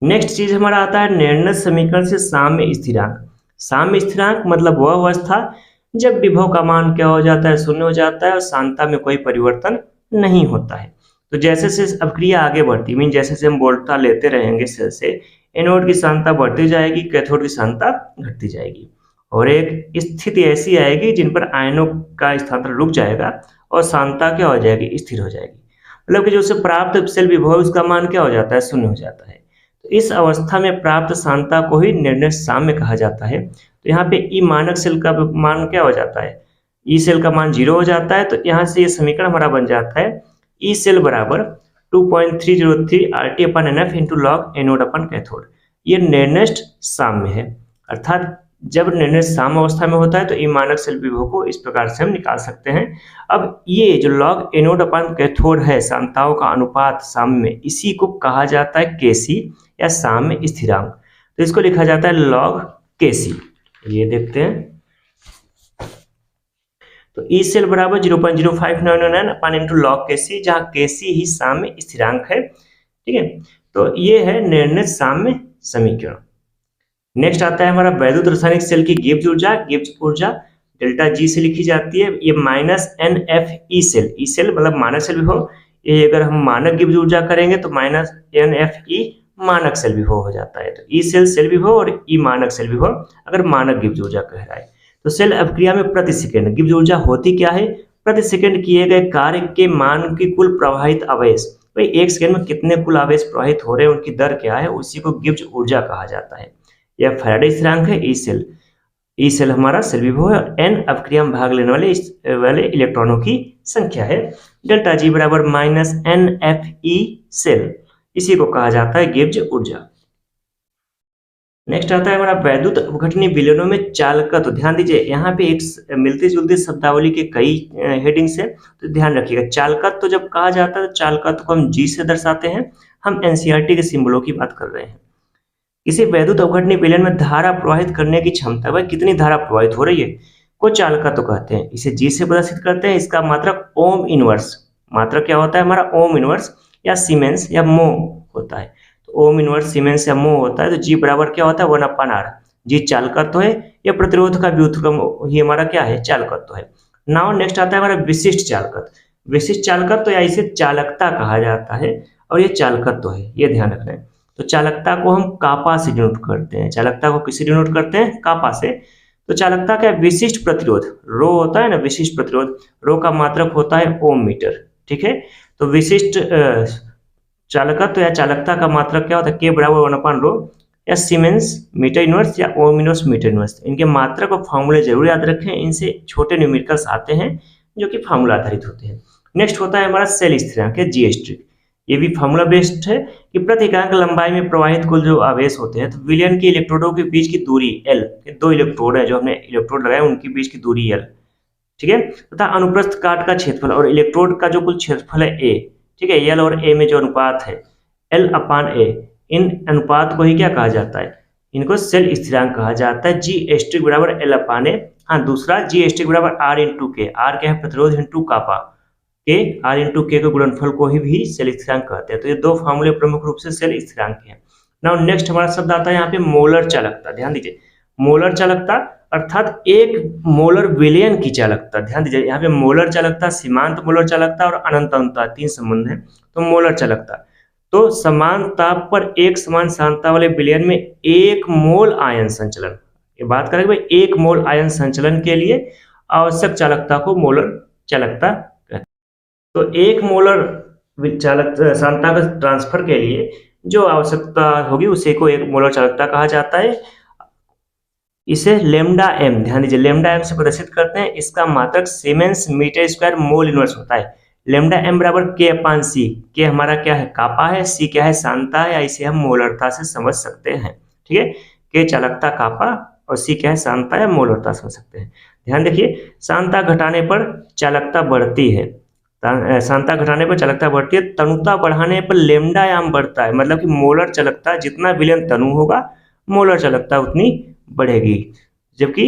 नेक्स्ट चीज हमारा आता है निर्णय समीकरण से साम्य स्थिरांक। साम्य स्थिरांक मतलब वह अवस्था जब विभव का मान क्या हो जाता है, शून्य हो जाता है और सांद्रता में कोई परिवर्तन नहीं होता है। तो जैसे से अवक्रिया आगे बढ़ती, मीन जैसे से हम वोल्टता लेते रहेंगे सेल से, एनोड की सांद्रता बढ़ती जाएगी, कैथोड की सांद्रता घटती जाएगी, और एक स्थिति ऐसी आएगी जिन पर आयनों का स्थानांतरण रुक जाएगा और सांद्रता क्या हो जाएगी, स्थिर हो जाएगी। मतलब कि जो से प्राप्त शेल विभव उसका मान क्या हो जाता है, शून्य हो जाता है। तो इस अवस्था में प्राप्त सांद्रता को ही निर्णय साम्य कहा जाता है। तो यहाँ पे ई मानक सेल का मान क्या हो जाता है, ई सेल का मान 0 हो जाता है। तो यहाँ से ये समीकरण हमारा बन जाता है ई सेल बराबर 2.303 RT अपन NF इंटू लॉग एनोड अपन कैथोड। ये निर्णय साम्य है, अर्थात जब निर्णय साम्य अवस्था में होता है तो ई मानक सेल विभव को इस प्रकार से हम निकाल सकते हैं। अब ये जो लॉग एनोड अपन कैथोड है, सांद्रताओं का अनुपात साम्य में, इसी को कहा जाता है केसी या साम्य स्थिरांक। तो इसको लिखा जाता है लॉग केसी। ये देखते हैं, तो ई सेल बराबर 0.0599 अपन इंटू लॉग केसी, जहां केसी ही साम्य स्थिरांक है। ठीक है, तो ये है निर्णय साम्य समीकरण। नेक्स्ट आता है हमारा वैद्युत रासायनिक सेल की गिब्स ऊर्जा। गिब्स ऊर्जा डेल्टा जी से लिखी जाती है। ये minus N F E cell, E cell मतलब मानक सेल विभव, ये अगर हम मानक गिब्स ऊर्जा करेंगे तो माइनस एन एफ ई मानक सेल विभव हो जाता है। तो ई सेल सेल विभव और ई मानक सेल विभव अगर मानक गिब्स ऊर्जा कह रहा है, तो सेल अवक्रिया में प्रति सेकंड गिब्स ऊर्जा होती क्या है, प्रति सेकंड किए गए कार्य के मान की कुल प्रवाहित आवेश, भाई एक सेकंड में कितने कुल आवेश प्रवाहित हो रहे हैं उनकी दर क्या है, उसी को गिब्स ऊर्जा कहा जाता है। यह फैराडे स्थिरांक है। ई सेल हमारा सेल विभव है। n अपक्रिया में भाग लेने वाले इलेक्ट्रॉनों की संख्या है। डेल्टा जी बराबर minus N F E cell, इसी को कहा जाता है गिब्स ऊर्जा। नेक्स्ट आता है हमारा वैद्युत अपघटनी विलयनों में चालकत्व। तो ध्यान दीजिए, यहाँ पे एक मिलती जुलती शब्दावली के कई हेडिंग्स है, तो ध्यान रखिएगा। चालकत्व तो जब कहा जाता है तो चालकत्व को हम जी से दर्शाते हैं। हम एनसीईआरटी के सिंबलों की बात कर रहे हैं। किसी वैद्युत अपघटनी विलयन में धारा प्रवाहित करने की क्षमता, भाई कितनी धारा प्रवाहित हो रही है, को चालकत्व कहते हैं। इसे जी से प्रदर्शित करते हैं। इसका मात्रक ओम इनवर्स, मात्रक क्या होता है हमारा ओम इनवर्स या सीमेंस या मो होता है। ओम इनवर्स सीमेंस या मो होता है। तो जी बराबर क्या होता है 1/r। जी चालकत्व है, या प्रतिरोध का व्युत्क्रम ही हमारा क्या है चालकत्व है। नाउ नेक्स्ट आता है हमारा विशिष्ट चालकत्व। विशिष्ट चालकत्व या इसे चालकता कहा जाता है, और ये चालकत्व है, ये ध्यान रखना है। तो चालकता को हम कापा से डिनोट करते हैं। चालकता को किससे डिनोट करते हैं? कापा से। तो चालकता का विशिष्ट प्रतिरोध रो होता है ना, विशिष्ट प्रतिरोध, रो का मात्रक होता है ओम मीटर। ठीक है, तो विशिष्ट चालकत्व या चालकता का मात्रक क्या होता है? के बराबर 1/रो या सीमेंस मीटर इनवर्स या ओम इनवर्स मीटर इनवर्स। इनके मात्रक और फॉर्मूले जरूर याद रखें, इनसे छोटे न्यूमेरिकल्स आते हैं जो कि फार्मूला आधारित होते हैं। नेक्स्ट होता है हमारा सेल स्थिरांक या जीएस्ट्रिक। ये भी फार्मूला बेस्ड है कि प्रति इकांक लंबाई में प्रवाहित कुल जो आवेश होते हैं, तो विलयन के इलेक्ट्रोडों के बीच की दूरी एल, दो इलेक्ट्रोड है जो हमने इलेक्ट्रोड लगाए उनके बीच की दूरी एल, ठीक है, तथा अनुप्रस्थ काट का क्षेत्रफल और इलेक्ट्रोड का जो कुल क्षेत्रफल है ए, ठीक है, एल और ए में जो अनुपात है L/A, इन अनुपात को ही क्या कहा जाता है? इनको सेल स्थिरांक कहा जाता है। जी एस्ट्रिक बराबर L/A। हाँ, दूसरा जी एस्ट्रिक बराबर R इंटू के। R क्या है? प्रतिरोध इंटू कापा के, R इंटू के गुणनफल को ही भी सेल स्थिरांक कहते हैं। तो ये दो फार्मूले प्रमुख रूप से सेल स्थिरांक के हैं। नाउ नेक्स्ट हमारा शब्द आता है यहाँ पे मोलर चालकता। ध्यान दीजिए, मोलर चालकता अर्थात एक मोलर विलयन की चालकता। ध्यान दीजिए, यहाँ पे मोलर चालकता, सीमांत मोलर चालकता और अनंत अनुता तीन संबंध है। तो मोलर चालकता तो समान ताप पर एक समान सांद्रता वाले विलयन में एक मोल आयन संचलन, ये बात करें भाई, एक मोल आयन संचलन के लिए आवश्यक चालकता को मोलर चालकता कहते हैं। तो एक मोलर सांद्रता का ट्रांसफर के लिए जो आवश्यकता होगी उसे को एक मोलर चालकता कहा जाता है। इसे लेमडा एम, ध्यान दीजिए, लेमडा एम से प्रदर्शित करते हैं। इसका मात्रक siemens metre square mole inverse होता है। लेमडा एम बराबर K/C। के हमारा क्या है? कापा है। सी क्या है? सांद्रता है, या इसे हम मोलरता से समझ सकते हैं। ठीक है, के चालकता कापा और सी क्या है? सांद्रता या मोलरता समझ सकते हैं। ध्यान देखिए, सांद्रता घटाने पर चालकता बढ़ती है। सांद्रता घटाने पर चालकता बढ़ती है, तनुता बढ़ाने पर लेमडा एम बढ़ता है। मतलब कि मोलर चालकता, जितना विलयन तनु होगा मोलर चालकता उतनी बढ़ेगी, जबकि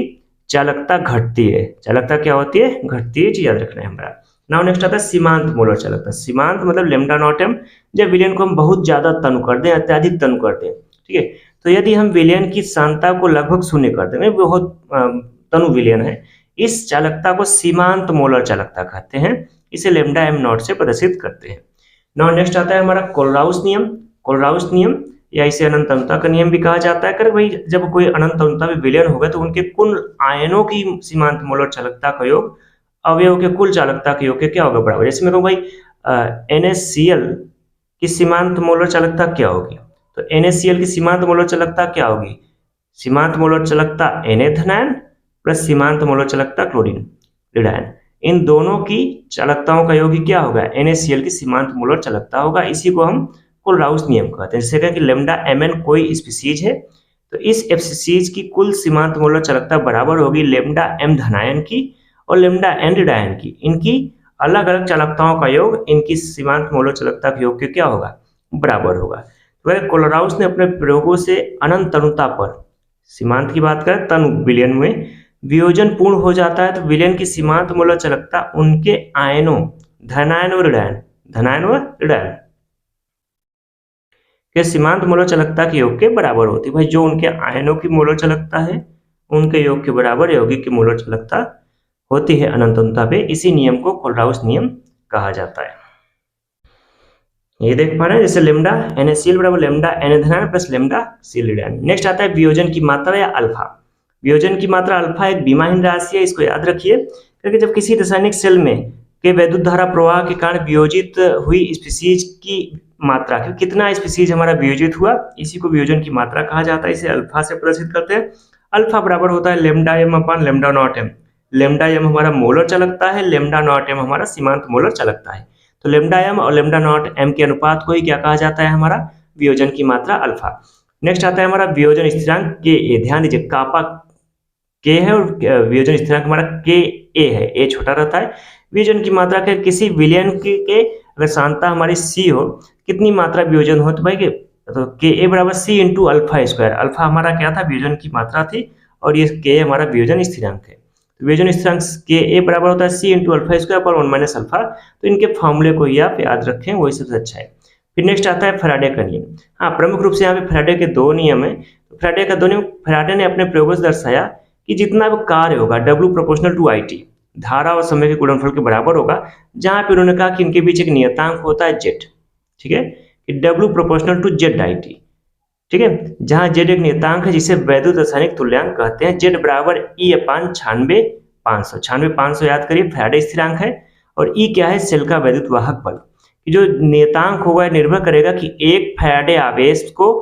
चालकता घटती है। चालकता क्या होती है? घटती है। याद रखना है हमारा। नाउ नेक्स्ट आता है सीमांत मोलर चालकता। सीमांत मतलब लेमडा नॉट एम, जब विलयन को हम बहुत ज्यादा तनु कर दें, अत्यधिक तनु कर दें। ठीक है, तो यदि हम विलयन की सांद्रता को लगभग शून्य कर दें, बहुत तनु विलयन है, इस चालकता को सीमांत मोलर चालकता कहते हैं। इसे लेमडा एम नॉट से प्रदर्शित करते हैं। नाउ नेक्स्ट आता है हमारा कोलराउस नियम। कोलराउस नियम या इसे अनंत अनुता का नियम भी कहा जाता है। कर भाई, जब कोई अनंत अनुता में विलयन होगा तो उनके कुल आयनों की सीमांत मोलर चालकता का योग अवयव के कुल चालकता के योग के क्या होगा? बराबर। जैसे मैं कहूँ भाई NaCl की सीमांत मोलर चालकता क्या होगी? तो NaCl की सीमांत मोलर चालकता क्या होगी? सीमांत मोलर चालकता Na धनायन प्लस सीमांत मोलर चालकता क्लोरीन ऋणायन, इन दोनों की चालकताओं का योग ही क्या होगा? NaCl की सीमांत मोलर चालकता होगा। इसी को हम कोलराउस नियम कहते हैं। जैसे कहें कि लेमडा Mn कोई स्पीसीज है, तो इस स्पीसीज की कुल सीमांत मोलर चालकता बराबर होगी लेमडा M धनायन की और लेमडा N ऋणायन की। इनकी अलग अलग चालकताओं का योग इनकी सीमांत मोलर चालकता के योग के क्या होगा? बराबर होगा। तो कोलराउस ने अपने प्रयोगों से अनंत तनुता पर, सीमांत की बात करें तनु विलयन में वियोजन पूर्ण हो जाता है, तो विलयन की सीमांत मोलर चालकता उनके आयनों धनायन और ऋणायन के सीमांत मोलर चालकता के योग के बराबर होती है। भाई, जो उनके आयनों की मोलर चालकता है उनके योग के बराबर यौगिक की मोलर चालकता होती है अनंत अनुता पे। इसी नियम को कोलराउस नियम कहा जाता है। ये देख पा रहे हैं, जैसे लेमडा NaCl बराबर लेमडा Na धनायन प्लस लेमडा Cl ऋणायन। नेक्स्ट आता है वियोजन की मात्रा या अल्फा। वियोजन की मात्रा अल्फा एक विमाहीन राशि है, इसको याद रखिए, क्योंकि जब किसी रासायनिक सेल में के वैद्युत धारा प्रवाह के कारण वियोजित हुई स्पीसीज की मात्रा कि कितना स्पीसीज हमारा वियोजित हुआ, इसी को वियोजन की मात्रा कहा जाता है। इसे अल्फा से प्रदर्शित करते हैं। अल्फा बराबर होता है lambda M upon lambda naught M. Lambda M हमारा मोलर चालकता है, लैम्डा नॉट एम हमारा सीमांत मोलर चालकता है। तो लैम्डा एम और लैम्डा नॉट एम के अनुपात को ही क्या कहा जाता है, हमारा वियोजन की मात्रा अल्फा। नेक्स्ट आता है हमारा वियोजन स्थिरांक के ए। ध्यान दीजिए कापा के है और वियोजन स्थिरांक हमारा के ए है, ए छोटा रहता है। वियोजन की मात्रा के किसी विलयन के अगर सांता हमारी सी हो, कितनी मात्रा वियोजन हो, तो भाई तो के ए बराबर सी इंटू अल्फा स्क्वायर। अल्फा हमारा क्या था, वियोजन की मात्रा थी, और ये के हमारा वियोजन स्थिरांक है। तो वियोजन स्थिरांक के ए बराबर होता है सी इंटू अल्फा स्क्वायर पर 1 माइनस अल्फा। तो इनके फॉर्मूले को ही आप याद रखें, वही सबसे अच्छा है। फिर नेक्स्ट आता है फैराडे का नियम। हाँ, प्रमुख रूप से यहाँ पे फैराडे के 2 नियम है। तो फैराडे का 2 नियम, फैराडे ने अपने प्रयोगों से दर्शाया कि जितना भी कार्य होगा W प्रोपोर्शनल टू IT, धारा और समय के गुणनफल के बराबर होगा। जहां पे उन्होंने कहा कि इनके बीच एक नियतांक होता है Z, ठीक है, कि W प्रोपोर्शनल टू ZIT, ठीक है, जहां Z एक नियतांक है जिसे वैद्युत रासायनिक तुल्यांक कहते हैं। Z बराबर E अपान 96,500। 96,500 याद करिए फैराडे स्थिरांक है, और E क्या है, सेल का वैद्युत वाहक बल। जो नियतांक होगा निर्भर करेगा कि एक फैराडे आवेश को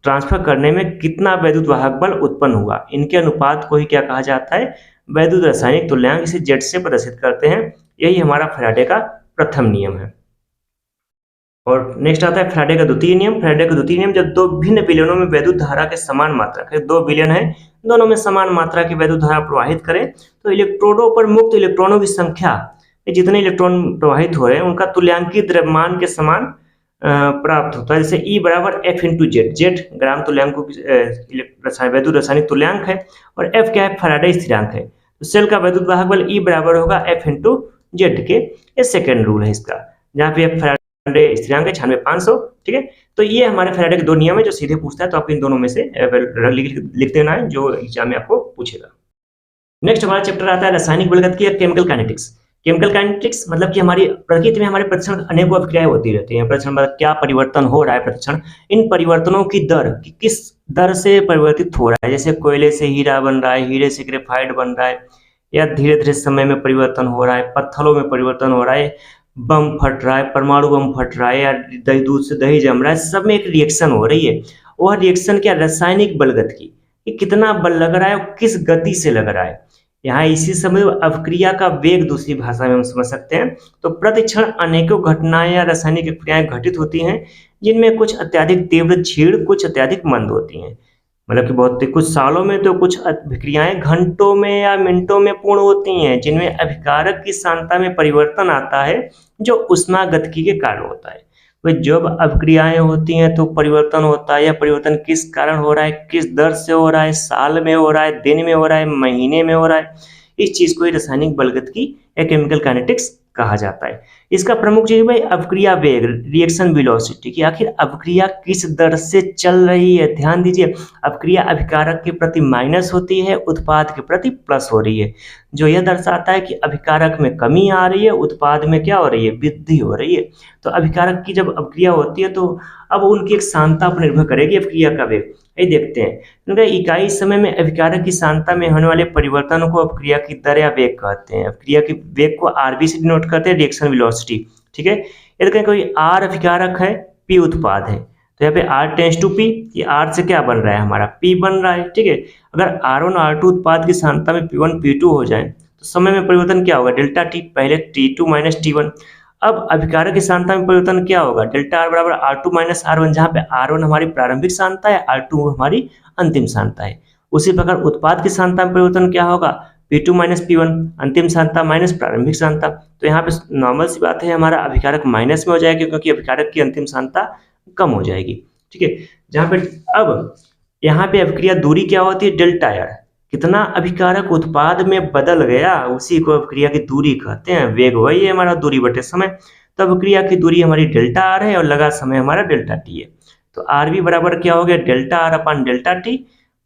ट्रांसफर करने में कितना वैद्युत वाहक बल उत्पन्न हुआ। इनके अनुपात को ही क्या कहा जाता है, वैद्युत रासायनिक तुल्यांक। इसे जेड से प्रदर्शित करते हैं। यही हमारा फैराडे का प्रथम नियम है। और नेक्स्ट आता है फैराडे का द्वितीय नियम। फैराडे का द्वितीय नियम, जब 2 भिन्न विलयनों में वैद्युत धारा के समान मात्रा के 2 विलयन है, दोनों में समान मात्रा की वैद्युत धारा प्रवाहित करें, तो इलेक्ट्रोडों पर मुक्त इलेक्ट्रॉनों की संख्या, जितने इलेक्ट्रॉन प्रवाहित हो रहे हैं उनका तुल्यांकित द्रव्यमान के समान प्राप्त होता है। जैसे E बराबर F इंटू जेड। जेड ग्राम तुल्यांक वैद्युत रासायनिक तुल्यांक है, और F क्या है, फैराडे स्थिरांक है। तो सेल का वैद्युत वाहक बल E बराबर होगा F इंटू जेड के। ये सेकेंड रूल है इसका, जहाँ पे फैराडे स्थिरांक है 96,500, ठीक है। तो ये हमारे फैराडे के 2 नियम है जो सीधे पूछता है, तो आप इन दोनों में से लिख देना है जो एग्जाम में आपको पूछेगा। नेक्स्ट हमारा चैप्टर आता है रासायनिक बलगत की केमिकल काइनेटिक्स। केमिकल काइनेटिक्स मतलब कि हमारी प्रकृति में हमारे प्रतिक्षण अनेकों अभिक्रियाएं होती रहती हैं। प्रतिक्षण मतलब क्या परिवर्तन हो रहा है, प्रतिक्षण इन परिवर्तनों की दर कि किस दर से परिवर्तित हो रहा है। जैसे कोयले से हीरा बन रहा है, हीरे से ग्रेफाइट बन रहा है, या धीरे धीरे समय में परिवर्तन हो रहा है, पत्थरों में परिवर्तन हो रहा है, बम फट रहा है, परमाणु बम फट रहा है, या दही दूध से दही जम रहा है, सब में एक रिएक्शन हो रही है। वह रिएक्शन क्या, रासायनिक बलगत की, कि कितना बल लग रहा है और किस गति से लग रहा है। यहाँ इसी समय अवक्रिया का वेग दूसरी भाषा में हम समझ सकते हैं। तो प्रतिक्षण अनेकों घटनाएं या रासायनिक क्रियाएं घटित होती हैं, जिनमें कुछ अत्यधिक तीव्र क्षीण, कुछ अत्यधिक मंद होती हैं। मतलब कि बहुत कुछ सालों में तो कुछ अभिक्रियाएं घंटों में या मिनटों में पूर्ण होती हैं, जिनमें अभिकारक की सांद्रता में परिवर्तन आता है जो ऊष्मागतिकी के कारण होता है। वह जब अभिक्रियाएं होती हैं तो परिवर्तन होता है, या परिवर्तन किस कारण हो रहा है, किस दर से हो रहा है, साल में हो रहा है, दिन में हो रहा है, महीने में हो रहा है, इस चीज को ही रासायनिक बलगत की या केमिकल काइनेटिक्स कहा जाता है। इसका प्रमुख चीज भाई अवक्रिया वेग, रिएक्शन वेलोसिटी, कि आखिर अवक्रिया किस दर से चल रही है। ध्यान दीजिए, अवक्रिया अभिकारक के प्रति माइनस होती है, उत्पाद के प्रति प्लस हो रही है, जो यह दर्शाता है कि अभिकारक में कमी आ रही है, उत्पाद में क्या हो रही है, वृद्धि हो रही है। तो अभिकारक की जब अवक्रिया होती है तो अब उनकी एक सांद्रता पर निर्भर करेगी अवक्रिया का वेग। ये देखते हैं, क्योंकि इकाई समय में अभिकारक की सांद्रता में होने वाले परिवर्तन को अवक्रिया की दर या वेग कहते हैं। अवक्रिया की वेग को RV से डिनोट करते हैं, रिएक्शन वेलोसिटी, ठीक है। यदि कहीं कोई R अभिकारक है, P उत्पाद है, तो यहाँ पे R टेंस टू P, ये R से क्या बन रहा है, हमारा P बन रहा है, ठीक है। अगर R1 R2 उत्पाद की सांद्रता में P1 P2 हो जाए तो समय में परिवर्तन क्या होगा, डेल्टा T, पहले T2 माइनस T1। अब अभिकारक की सांद्रता में परिवर्तन क्या होगा, डेल्टा R बराबर R2 माइनस R1, जहाँ पे R1 हमारी प्रारंभिक सांद्रता है, R2 हमारी अंतिम सांद्रता है। उसी प्रकार उत्पाद की सांद्रता में परिवर्तन क्या होगा, P2 माइनस P1, अंतिम सांद्रता माइनस प्रारंभिक सांद्रता। तो यहाँ पे नॉर्मल सी बात है, हमारा अभिकारक माइनस में हो जाएगा, क्योंकि अभिकारक की अंतिम सांद्रता कम हो जाएगी, ठीक है। जहाँ पे अब यहाँ पे अभिक्रिया दूरी क्या होती है, डेल्टा R, कितना अभिकारक उत्पाद में बदल गया, उसी को अभिक्रिया की दूरी कहते हैं। वेग वही है हमारा, दूरी बटे समय। तो अभिक्रिया की दूरी हमारी डेल्टा R है और लगा समय हमारा डेल्टा T है। तो RV बराबर क्या हो गया, डेल्टा R अपन डेल्टा T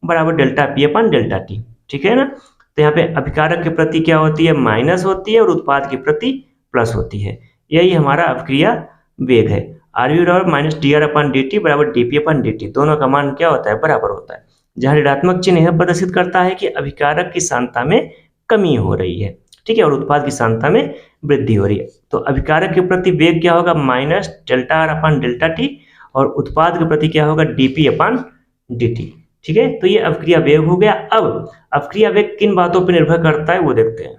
बराबर डेल्टा P अपन डेल्टा T, ठीक है ना। तो यहाँ पे अभिकारक के प्रति क्या होती है, माइनस होती है, और उत्पाद के प्रति प्लस होती है। यही हमारा अभिक्रिया वेग है। RV बराबर माइनस DR अपन DT बराबर DP अपन DT, दोनों का मान क्या होता है, बराबर होता है। जहाँ ऋणात्मक चिन्ह यह प्रदर्शित करता है कि अभिकारक की सांद्रता में कमी हो रही है, ठीक है, और उत्पाद की सांद्रता में वृद्धि हो रही है। तो अभिकारक के प्रति वेग क्या होगा, माइनस डेल्टा आर अपन डेल्टा टी, और उत्पाद के प्रति क्या होगा, डीपी अपन dt। ठीक है, तो ये अवक्रिया वेग हो गया। अब अवक्रिया वेग किन बातों पर निर्भर करता है वो देखते हैं।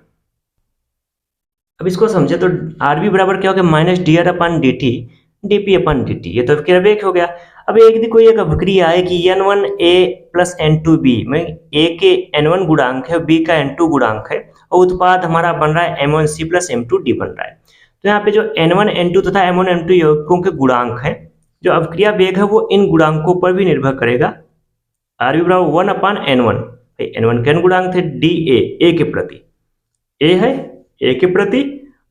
अब इसको समझे तो आरबी बराबर क्या हो गया, माइनस डी आर अपन डी टी डीपी अपन डी टी, ये तो अवक्रिया वेग हो गया। अब एक कोई एक अवक्रिया है कि n1a प्लस n2b में a के n1 गुणांक है, b का n2 गुणांक है, और उत्पाद हमारा बन रहा है m1c प्लस m2d बन रहा है। तो यहाँ पे जो n1 n2 तथा m1 m2 यौगिकों के गुणांक है, जो अवक्रिया वेग है वो इन गुणांकों पर भी निर्भर करेगा। आरबी बराबर 1 अपान n1, n1 के n गुणांक थे, डी ए के प्रति, ए है ए के प्रति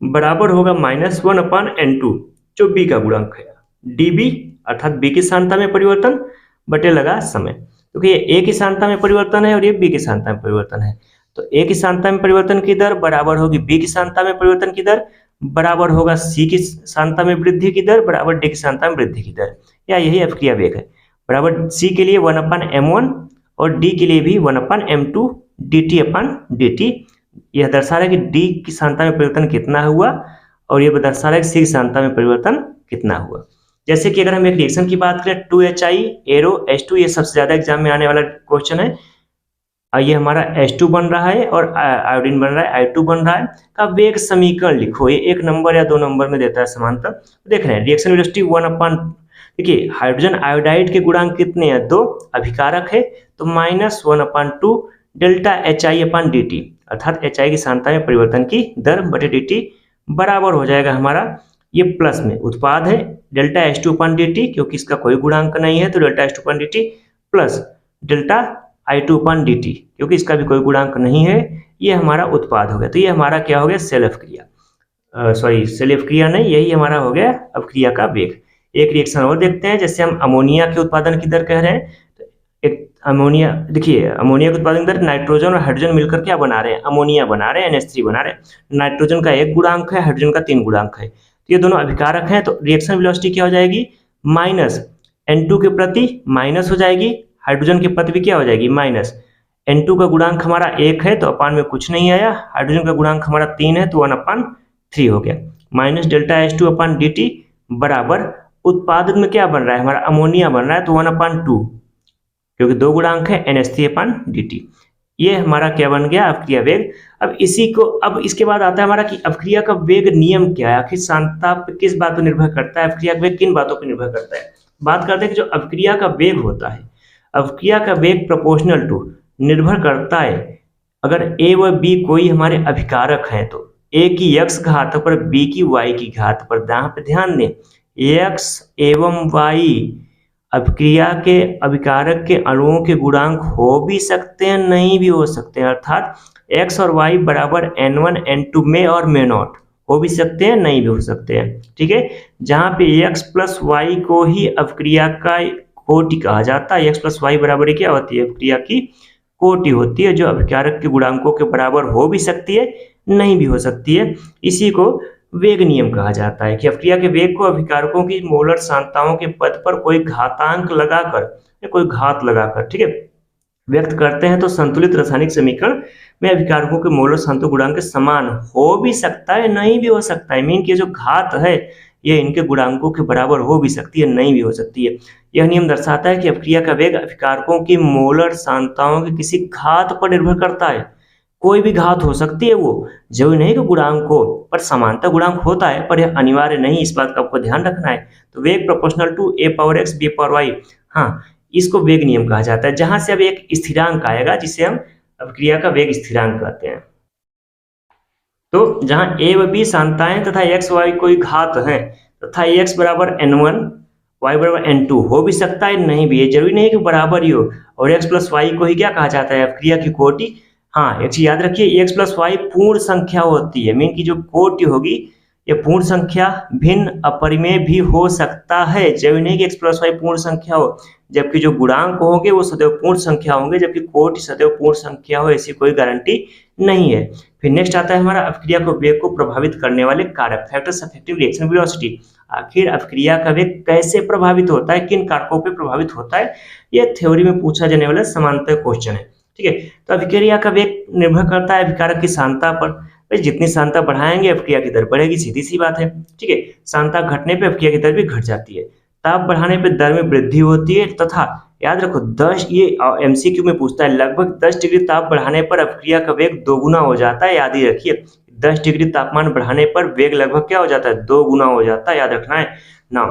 बराबर होगा -1 अपान n2 जो b का गुणांक है, db अर्थात b की सांद्रता में परिवर्तन बटे लगा समय, क्योंकि ये a की सांद्रता में परिवर्तन है और ये b की सांद्रता में परिवर्तन है। तो a की सांद्रता में परिवर्तन की दर बराबर होगी b की सांद्रता में परिवर्तन की दर, बराबर होगा c की सांद्रता में वृद्धि की दर बराबर d की सांद्रता में वृद्धि की दर, या यही अवक्रिया वेग है। बराबर c के लिए 1 अपान m1 और d के लिए भी 1 अपान m2 dt अपान dt। यह दर्शा रहा है कि d की सांद्रता में परिवर्तन कितना हुआ, और यह दर्शा रहा है कि c की सांद्रता में परिवर्तन कितना हुआ। जैसे कि अगर हम एक रिएक्शन की बात करें, 2HI एरो H2, ये सबसे ज्यादा एग्जाम में आने वाला क्वेश्चन है। ये हमारा H2 बन रहा है और आयोडीन बन रहा है, I2 बन रहा है, का वेग समीकरण लिखो। ये 1 नंबर या 2 नंबर में देता है समांतर। देख रहे हैं रिएक्शन वेलोसिटी 1 अपान, देखिए हाइड्रोजन आयोडाइड के गुणांक कितने हैं, 2, अभिकारक है तो -1 अपान 2 डेल्टा HI अपान dt, अर्थात HI की सांद्रता में परिवर्तन की दर बटे dt बराबर हो जाएगा हमारा, ये प्लस में उत्पाद है डेल्टा H2 अपान dt, क्योंकि इसका कोई गुणांक नहीं है तो डेल्टा H2 अपान dt प्लस डेल्टा I2 अपान dt, क्योंकि इसका भी कोई गुणांक नहीं है, ये हमारा उत्पाद हो गया। तो ये हमारा क्या हो गया, सेल अवक्रिया, सॉरी सेल अवक्रिया नहीं, यही हमारा हो गया अवक्रिया का वेग। एक रिएक्शन और देखते हैं, जैसे हम अमोनिया के उत्पादन की दर कह रहे हैं। एक अमोनिया, देखिए अमोनिया के उत्पादन दर नाइट्रोजन और हाइड्रोजन मिलकर क्या बना रहे हैं, अमोनिया बना रहे हैं, NH3 बना रहे हैं। नाइट्रोजन का 1 गुणांक है, हाइड्रोजन का 3 गुणांक है, तो ये दोनों अभिकारक हैं। तो रिएक्शन वेलोसिटी क्या हो जाएगी, -n2 के प्रति माइनस हो जाएगी, हाइड्रोजन के प्रति भी क्या हो जाएगी माइनस। n2 का गुणांक हमारा 1 है तो अपान में कुछ नहीं आया, हाइड्रोजन का गुणांक हमारा 3 है तो 1 अपान 3 हो गया, माइनस डेल्टा H2 अपान dt बराबर उत्पादन में क्या बन रहा है हमारा, अमोनिया बन रहा है तो 1 अपान 2, क्योंकि 2 गुणांक है, NH3 अपान dt। ये हमारा क्या बन गया, अवक्रिया वेग। अब इसी को, अब इसके बाद आता है हमारा कि अवक्रिया का वेग नियम क्या है, आखिर सांद्रता पर किस बात पर निर्भर करता है, अवक्रिया का वेग किन बातों पर निर्भर करता है। बात करते हैं कि जो अवक्रिया का वेग होता है, अवक्रिया का वेग प्रोपोर्शनल टू, निर्भर करता है, अगर a व b कोई हमारे अभिकारक हैं तो a की x घात पर b की y की घात पर, यहाँ पे ध्यान दें x एवं y अभिक्रिया के अभिकारक के अणुओं के गुणांक हो भी सकते हैं, नहीं भी हो सकते हैं, अर्थात x और y बराबर n1 n2 में और में नॉट, हो भी सकते हैं नहीं भी हो सकते हैं। ठीक है, जहाँ पे x प्लस वाई को ही अभिक्रिया का कोटि कहा जाता है, x प्लस वाई बराबर क्या होती है, अभिक्रिया की कोटि होती है, जो अभिकारक के गुणांकों के बराबर हो भी सकती है नहीं भी हो सकती है। इसी को वेग नियम कहा जाता है कि अभिक्रिया के वेग को अभिकारकों की मोलर सांद्रताओं के पद पर कोई घातांक लगाकर या कोई घात लगाकर, ठीक है, व्यक्त करते हैं। तो संतुलित रासायनिक समीकरण में अभिकारकों के मोलर सांद्रता गुणांक के समान हो भी सकता है नहीं भी हो सकता है, मीन की जो घात है ये इनके गुणांकों के बराबर हो भी सकती है नहीं भी हो सकती है। यह नियम दर्शाता है कि अभिक्रिया का वेग अभिकारकों की मोलर सांद्रताओं के किसी घात पर निर्भर करता है। कोई भी घात हो सकती है, वो जरूरी नहीं कि गुणांक हो, पर समानता गुणांक होता है, पर यह अनिवार्य नहीं, इस बात का आपको ध्यान रखना है। तो वेग proportional to a power x b power y, हाँ इसको वेग नियम कहा जाता है। जहां से अब एक स्थिरांक आएगा जिसे हम अभिक्रिया का वेग स्थिरांक कहते हैं। तो जहां a व b सांद्रताएं तथा x y कोई घात है तथा x बराबर n1 y बराबर n2 हो भी सकता है नहीं भी, जरूरी नहीं कि बराबर ही हो। और x प्लस वाई को ही क्या कहा जाता है, अभिक्रिया की कोटि। हाँ एक चीज याद रखिए, x प्लस वाई पूर्ण संख्या होती है, मीन की जो कोटि होगी ये पूर्ण संख्या भिन्न अपरिमेय भी हो सकता है, जरूरी नहीं कि x प्लस वाई पूर्ण संख्या हो, जबकि जो गुणांक होंगे वो सदैव पूर्ण संख्या होंगे, जबकि कोटि सदैव पूर्ण संख्या हो, ऐसी कोई गारंटी नहीं है। फिर नेक्स्ट आता है हमारा अभिक्रिया को वेग को प्रभावित करने वाले कारक, फैक्टर्स अफेक्टिंग रिएक्शन वेलोसिटी। आखिर अभिक्रिया का वेग कैसे प्रभावित होता है, किन कारकों पे प्रभावित होता है, यह थ्योरी में पूछा जाने वाला समांतर क्वेश्चन है। ठीक है, तो अभिक्रिया का वेग निर्भर करता है अभिकारक की सांद्रता पर। भाई जितनी सांद्रता बढ़ाएंगे अभिक्रिया की दर बढ़ेगी, सीधी सी बात है। ठीक है, सांद्रता घटने पे अभिक्रिया की दर भी घट जाती है। ताप बढ़ाने पे दर में वृद्धि होती है तथा याद रखो 10, ये एमसीक्यू में पूछता है, लगभग 10 डिग्री ताप बढ़ाने पर अभिक्रिया का वेग 2 गुना हो जाता है। याद ही रखिए 10 डिग्री तापमान बढ़ाने पर वेग लगभग क्या हो जाता है, 2 गुना हो जाता है, याद रखना है ना।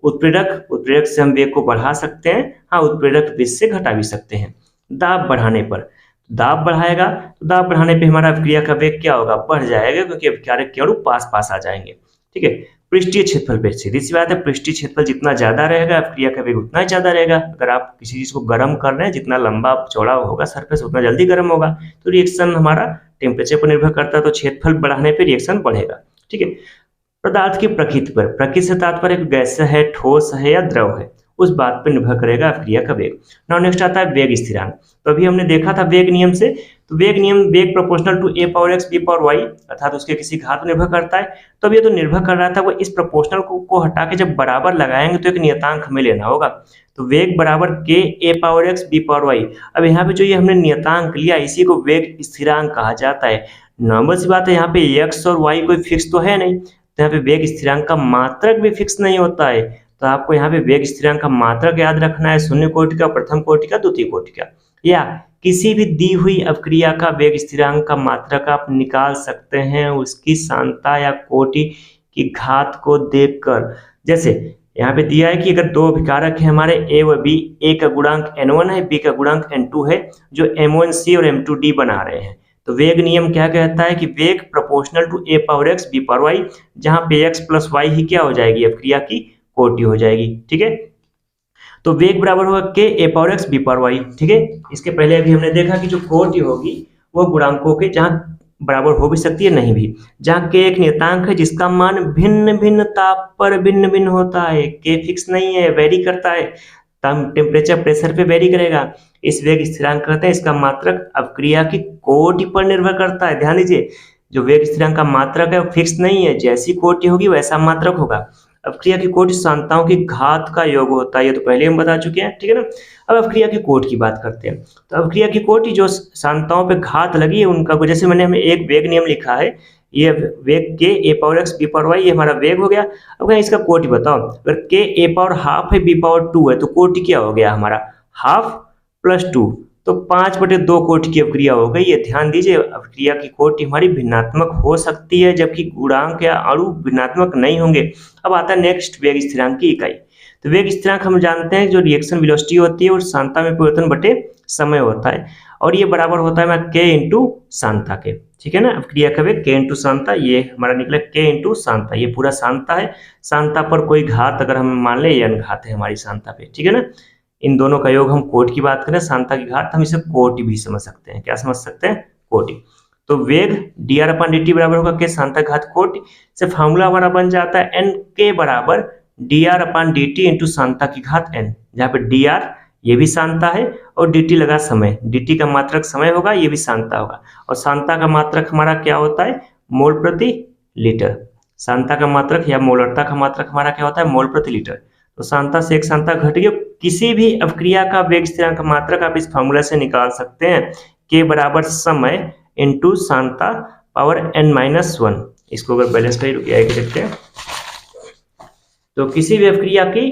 उत्प्रेरक से हम वेग को बढ़ा सकते हैं, हाँ उत्प्रेरक वेग से घटा भी सकते हैं। दाब बढ़ाने पर, दाब बढ़ाएगा तो दाब बढ़ाने पे हमारा अभिक्रिया का वेग क्या होगा, बढ़ जाएगा, क्योंकि अभिक्रिया के अणु पास पास आ जाएंगे। ठीक है, पृष्ठीय क्षेत्रफल पे सीधी सी बात है, पृष्ठीय क्षेत्रफल जितना ज्यादा रहेगा अभिक्रिया का वेग उतना ही ज्यादा रहेगा। अगर आप किसी चीज को गर्म कर रहे हैं, जितना लंबा चौड़ा होगा सरफेस उतना जल्दी गर्म होगा, तो रिएक्शन हमारा टेम्परेचर पर निर्भर करता है, तो क्षेत्रफल बढ़ाने पर रिएक्शन बढ़ेगा। ठीक है, पदार्थ की प्रकृति पर, प्रकृति से तात्पर्य गैस है, ठोस है या द्रव है, उस बात पर निर्भर करेगा अभिक्रिया का वेग। नाउ नेक्स्ट आता है वेग स्थिरांक। तो अभी हमने देखा था वेग नियम से, तो वेग नियम वेग proportional to a power x b power y अर्थात उसके किसी घात पर निर्भर करता है। तो अब ये तो निर्भर कर रहा था, वो इस प्रोपोर्शनल को हटा के जब बराबर लगाएंगे तो एक नियतांक हमें लेना होगा। तो वेग बराबर k a power x b power y। अब यहाँ पे जो ये हमने नियतांक लिया इसी को वेग स्थिरांक कहा जाता है। नॉर्मल सी बात है, यहाँ पे x और y कोई फिक्स तो है नहीं, तो यहाँ पे वेग स्थिरांक का मात्रक भी फिक्स नहीं होता है। तो आपको यहाँ पे वेग स्थिरांक का मात्रक याद रखना है, शून्य कोटि का, प्रथम कोटि का, द्वितीय कोटि का, या किसी भी दी हुई अभिक्रिया का वेग स्थिरांक का मात्रक आप निकाल सकते हैं उसकी सांद्रता या कोटि की घात को देखकर। जैसे यहाँ पे दिया है कि अगर दो अभिकारक है हमारे a व b, a का गुणांक n1 है, b का गुणांक n2 है, जो m1c और m2d बना रहे हैं, तो वेग नियम क्या कहता है कि वेग proportional to a power x b power y, जहां पे x प्लस y ही क्या हो जाएगी, अभिक्रिया की कोटि हो जाएगी। ठीक है, तो वेग बराबर होगा k a power x b power y। ठीक है, इसके पहले अभी हमने देखा कि जो कोटि होगी वो गुणांकों के जहां बराबर हो भी सकती है, नहीं भी, जहां k एक नियतांक है जिसका मान भिन्न भिन्न ताप पर भिन्न भिन्न होता है, k फिक्स नहीं है, वेरी करता है, टेम्परेचर प्रेशर पे वेरी करेगा, इस वेग स्थिरांक कहते हैं। इसका मात्रक अभिक्रिया की कोटि पर निर्भर करता है। ध्यान दीजिए, जो वेग स्थिरांक का मात्रक है वो फिक्स नहीं है, जैसी कोटि होगी वैसा मात्रक होगा। अभिक्रिया की कोटि सांद्रताओं की घात का योग होता है, ये तो पहले हम बता चुके हैं। ठीक है ना, अब अभिक्रिया की कोटि की बात करते हैं। तो अभिक्रिया की कोटि जो सांद्रताओं पे घात लगी है उनका, जैसे मैंने हमें एक वेग नियम लिखा है, ये वेग k a power x b power y, ये हमारा वेग हो गया। अब इसका कोटि बताओ, अगर k a पावर हाफ है b पावर 2 है तो कोटि क्या हो गया हमारा, हाफ प्लस 2, तो 5/2 कोटि की अभिक्रिया हो गई। ये ध्यान दीजिए, अभिक्रिया की कोटि हमारी भिन्नात्मक हो सकती है जबकि गुणांक या अणु भिन्नात्मक नहीं होंगे। अब आता है नेक्स्ट वेग स्थिरांक की इकाई। तो वेग स्थिरांक हम जानते हैं जो रिएक्शन वेलोसिटी होती है और सांद्रता में परिवर्तन बटे समय होता है, और ये बराबर होता है k इंटू सांद्रता के। ठीक है ना, अभिक्रिया का वेग k इंटू सांद्रता, ये हमारा निकला k इंटू सांद्रता, ये पूरा सांद्रता है। सांद्रता पर कोई घात अगर हम मान ले n घात है हमारी सांद्रता पे। ठीक है ना, इन दोनों का योग हम कोटि की बात करें, सांद्रता की घात, हम इसे कोटि भी समझ सकते हैं। क्या समझ सकते हैं, कोटि। तो वेग dr/dt बराबर होगा k सांद्रता घात कोटि से फार्मूला हमारा बन जाता है nk बराबर dr/dt इंटू सांद्रता की घात n, जहाँ पे dr ये भी सांद्रता है और dt लगा समय, dt का मात्रक समय होगा, ये भी सांद्रता होगा, और सांद्रता का मात्रक हमारा क्या होता है, मोल प्रति लीटर। सांद्रता का मात्रक या मोलरता का मात्रक हमारा क्या होता है, मोल प्रति लीटर। तो सांद्रता से एक सांद्रता घट गई। किसी भी अभिक्रिया का वेग स्थिरांक का मात्रक आप इस फार्मूला से निकाल सकते हैं, k बराबर समय इंटू सांद्रता पावर n-1। इसको अगर बैलेंस करें, रुकिए आगे देखते हैं। तो किसी भी अभिक्रिया की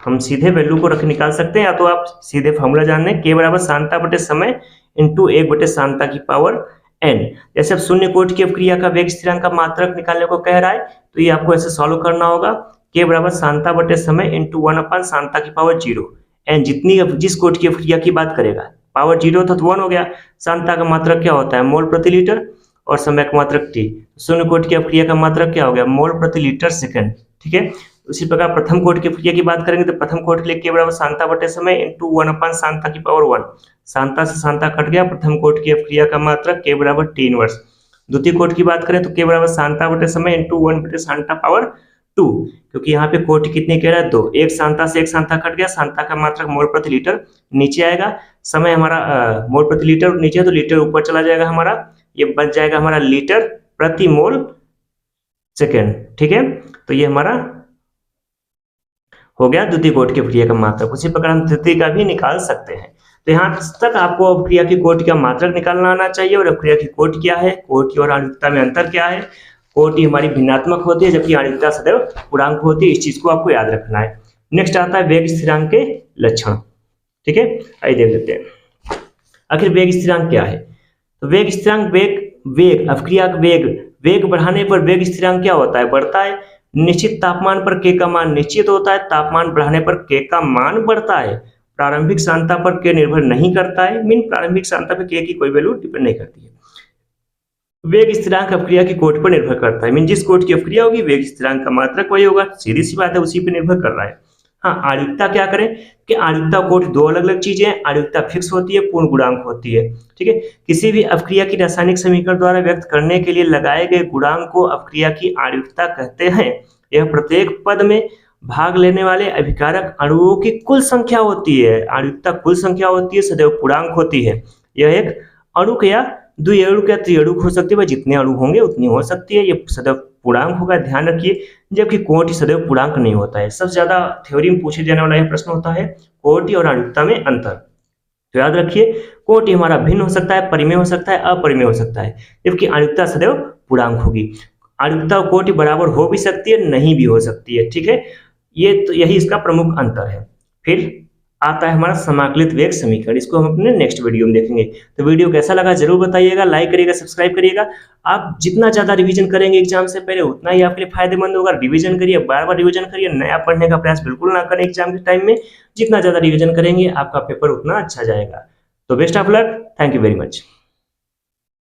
हम सीधे वैल्यू को निकाल सकते हैं, या तो आप सीधे फार्मूला जान लें, k बराबर सांद्रता बटे समय इंटू 1/सांद्रता की पावर n। जैसे अब शून्य कोटि की अभिक्रिया का वेग स्थिरांक का मात्रक निकालने को कह रहा है, तो ये आपको ऐसे सॉल्व करना होगा, k बराबर सांद्रता बटे समय इंटू 1/सांद्रता की पावर 0। n जितनी जिस कोटि की अभिक्रिया की बात करेगा, पावर 0 था तो 1 हो गया। सांद्रता का मात्रक क्या होता है, मोल प्रति लीटर, और समय का मात्रक t। शून्य कोटि की अभिक्रिया का मात्रक क्या हो गया, मोल प्रति लीटर सेकंड। ठीक है, उसी प्रकार प्रथम कोटि की अभिक्रिया की बात करेंगे तो प्रथम कोटि के लिए k बराबर सांद्रता बटे समय इंटू 1/सांद्रता की पावर 1। सांद्रता से सांद्रता कट गया, प्रथम कोटि की अभिक्रिया का मात्रक k बराबर t इनवर्स। द्वितीय कोटि की बात करें तो k बराबर सांद्रता बटे समय इंटू 1/सांद्रता पावर 2, क्योंकि यहाँ पे कोटि कितनी कह रहा है, 2। एक सांद्रता से एक सांद्रता कट गया, सांद्रता का मात्रक मोल प्रति लीटर नीचे आएगा, समय हमारा मोल प्रति लीटर नीचे है तो लीटर ऊपर चला जाएगा हमारा, ये बच जाएगा हमारा लीटर प्रति मोल सेकेंड। ठीक है, तो ये हमारा हो गया द्वितीय कोटि की अभिक्रिया का मात्रक। उसी प्रकार हम तृतीय का भी निकाल सकते हैं। तो यहाँ तक आपको अपक्रिया की कोटि का मात्रक निकालना आना चाहिए और अपक्रिया की कोटि क्या है, कोटि और आणविकता में अंतर क्या है। कोटि हमारी भिन्नात्मक होती है जबकि आणविकता सदैव पूर्णांक होती है, इस चीज को आपको याद रखना है। नेक्स्ट आता है वेग स्थिरांक के लक्षण। ठीक है, आइए देख लेते हैं आखिर वेग स्थिरांक क्या है। तो वेग स्थिरांक वेग अपक्रिया का वेग बढ़ाने पर वेग स्थिरांक क्या होता है, बढ़ता है। निश्चित तापमान पर के का मान निश्चित होता है, तापमान बढ़ाने पर के का मान बढ़ता है। प्रारंभिक सांद्रता पर के निर्भर नहीं करता है, मीन प्रारंभिक सांद्रता पर के की कोई वैल्यू डिपेंड नहीं करती है। वेग स्थिरांक अपक्रिया की कोटि पर निर्भर करता है, मीन जिस कोटि की अपक्रिया होगी वेग स्थिरांक का मात्रक वही होगा, सीधी सी बात है, उसी पर निर्भर कर रहा है। हाँ, आणविकता क्या करें कि आणविकता कोटि दो अलग अलग चीजें हैं। आणविकता फिक्स होती है, पूर्ण गुणांक होती है। ठीक है, किसी भी अपक्रिया की रासायनिक समीकरण द्वारा व्यक्त करने के लिए लगाए गए गुणांक को अपक्रिया की आणविकता कहते हैं। यह प्रत्येक पद में भाग लेने वाले अभिकारक अणुओं की कुल संख्या होती है। आणविकता कुल संख्या होती है, सदैव पूर्णांक होती है। यह एक अणुक या द्विअणुक या त्रिअणुक हो सकती है, जितने अणु होंगे उतनी हो सकती है। ये सदैव पूर्णांक होगा, ध्यान रखिए, जबकि कोटि सदैव पूर्णांक नहीं होता है। सबसे ज्यादा थ्योरी में पूछे जाने वाला यह प्रश्न होता है कोटि और आणविकता में अंतर। तो याद रखिए, कोटि हमारा भिन्न हो सकता है, परिमेय हो सकता है, अपरिमेय हो सकता है, जबकि आणविकता सदैव पूर्णांक होगी। आणविकता और कोटि बराबर हो भी सकती है, नहीं भी हो सकती है। ठीक है, ये तो यही इसका प्रमुख अंतर है। फिर आता है हमारा समाकलित वेग समीकरण, इसको हम अपने नेक्स्ट वीडियो में देखेंगे। तो वीडियो कैसा लगा जरूर बताइएगा, लाइक करिएगा, सब्सक्राइब करिएगा। आप जितना ज्यादा रिवीजन करेंगे एग्जाम से पहले उतना ही आपके लिए फायदेमंद होगा। रिवीजन करिए, बार बार रिवीजन करिए, नया पढ़ने का प्रयास बिल्कुल ना करें एग्जाम के टाइम में। जितना ज्यादा रिवीजन करेंगे आपका पेपर उतना अच्छा जाएगा। तो best of luck, thank you very much.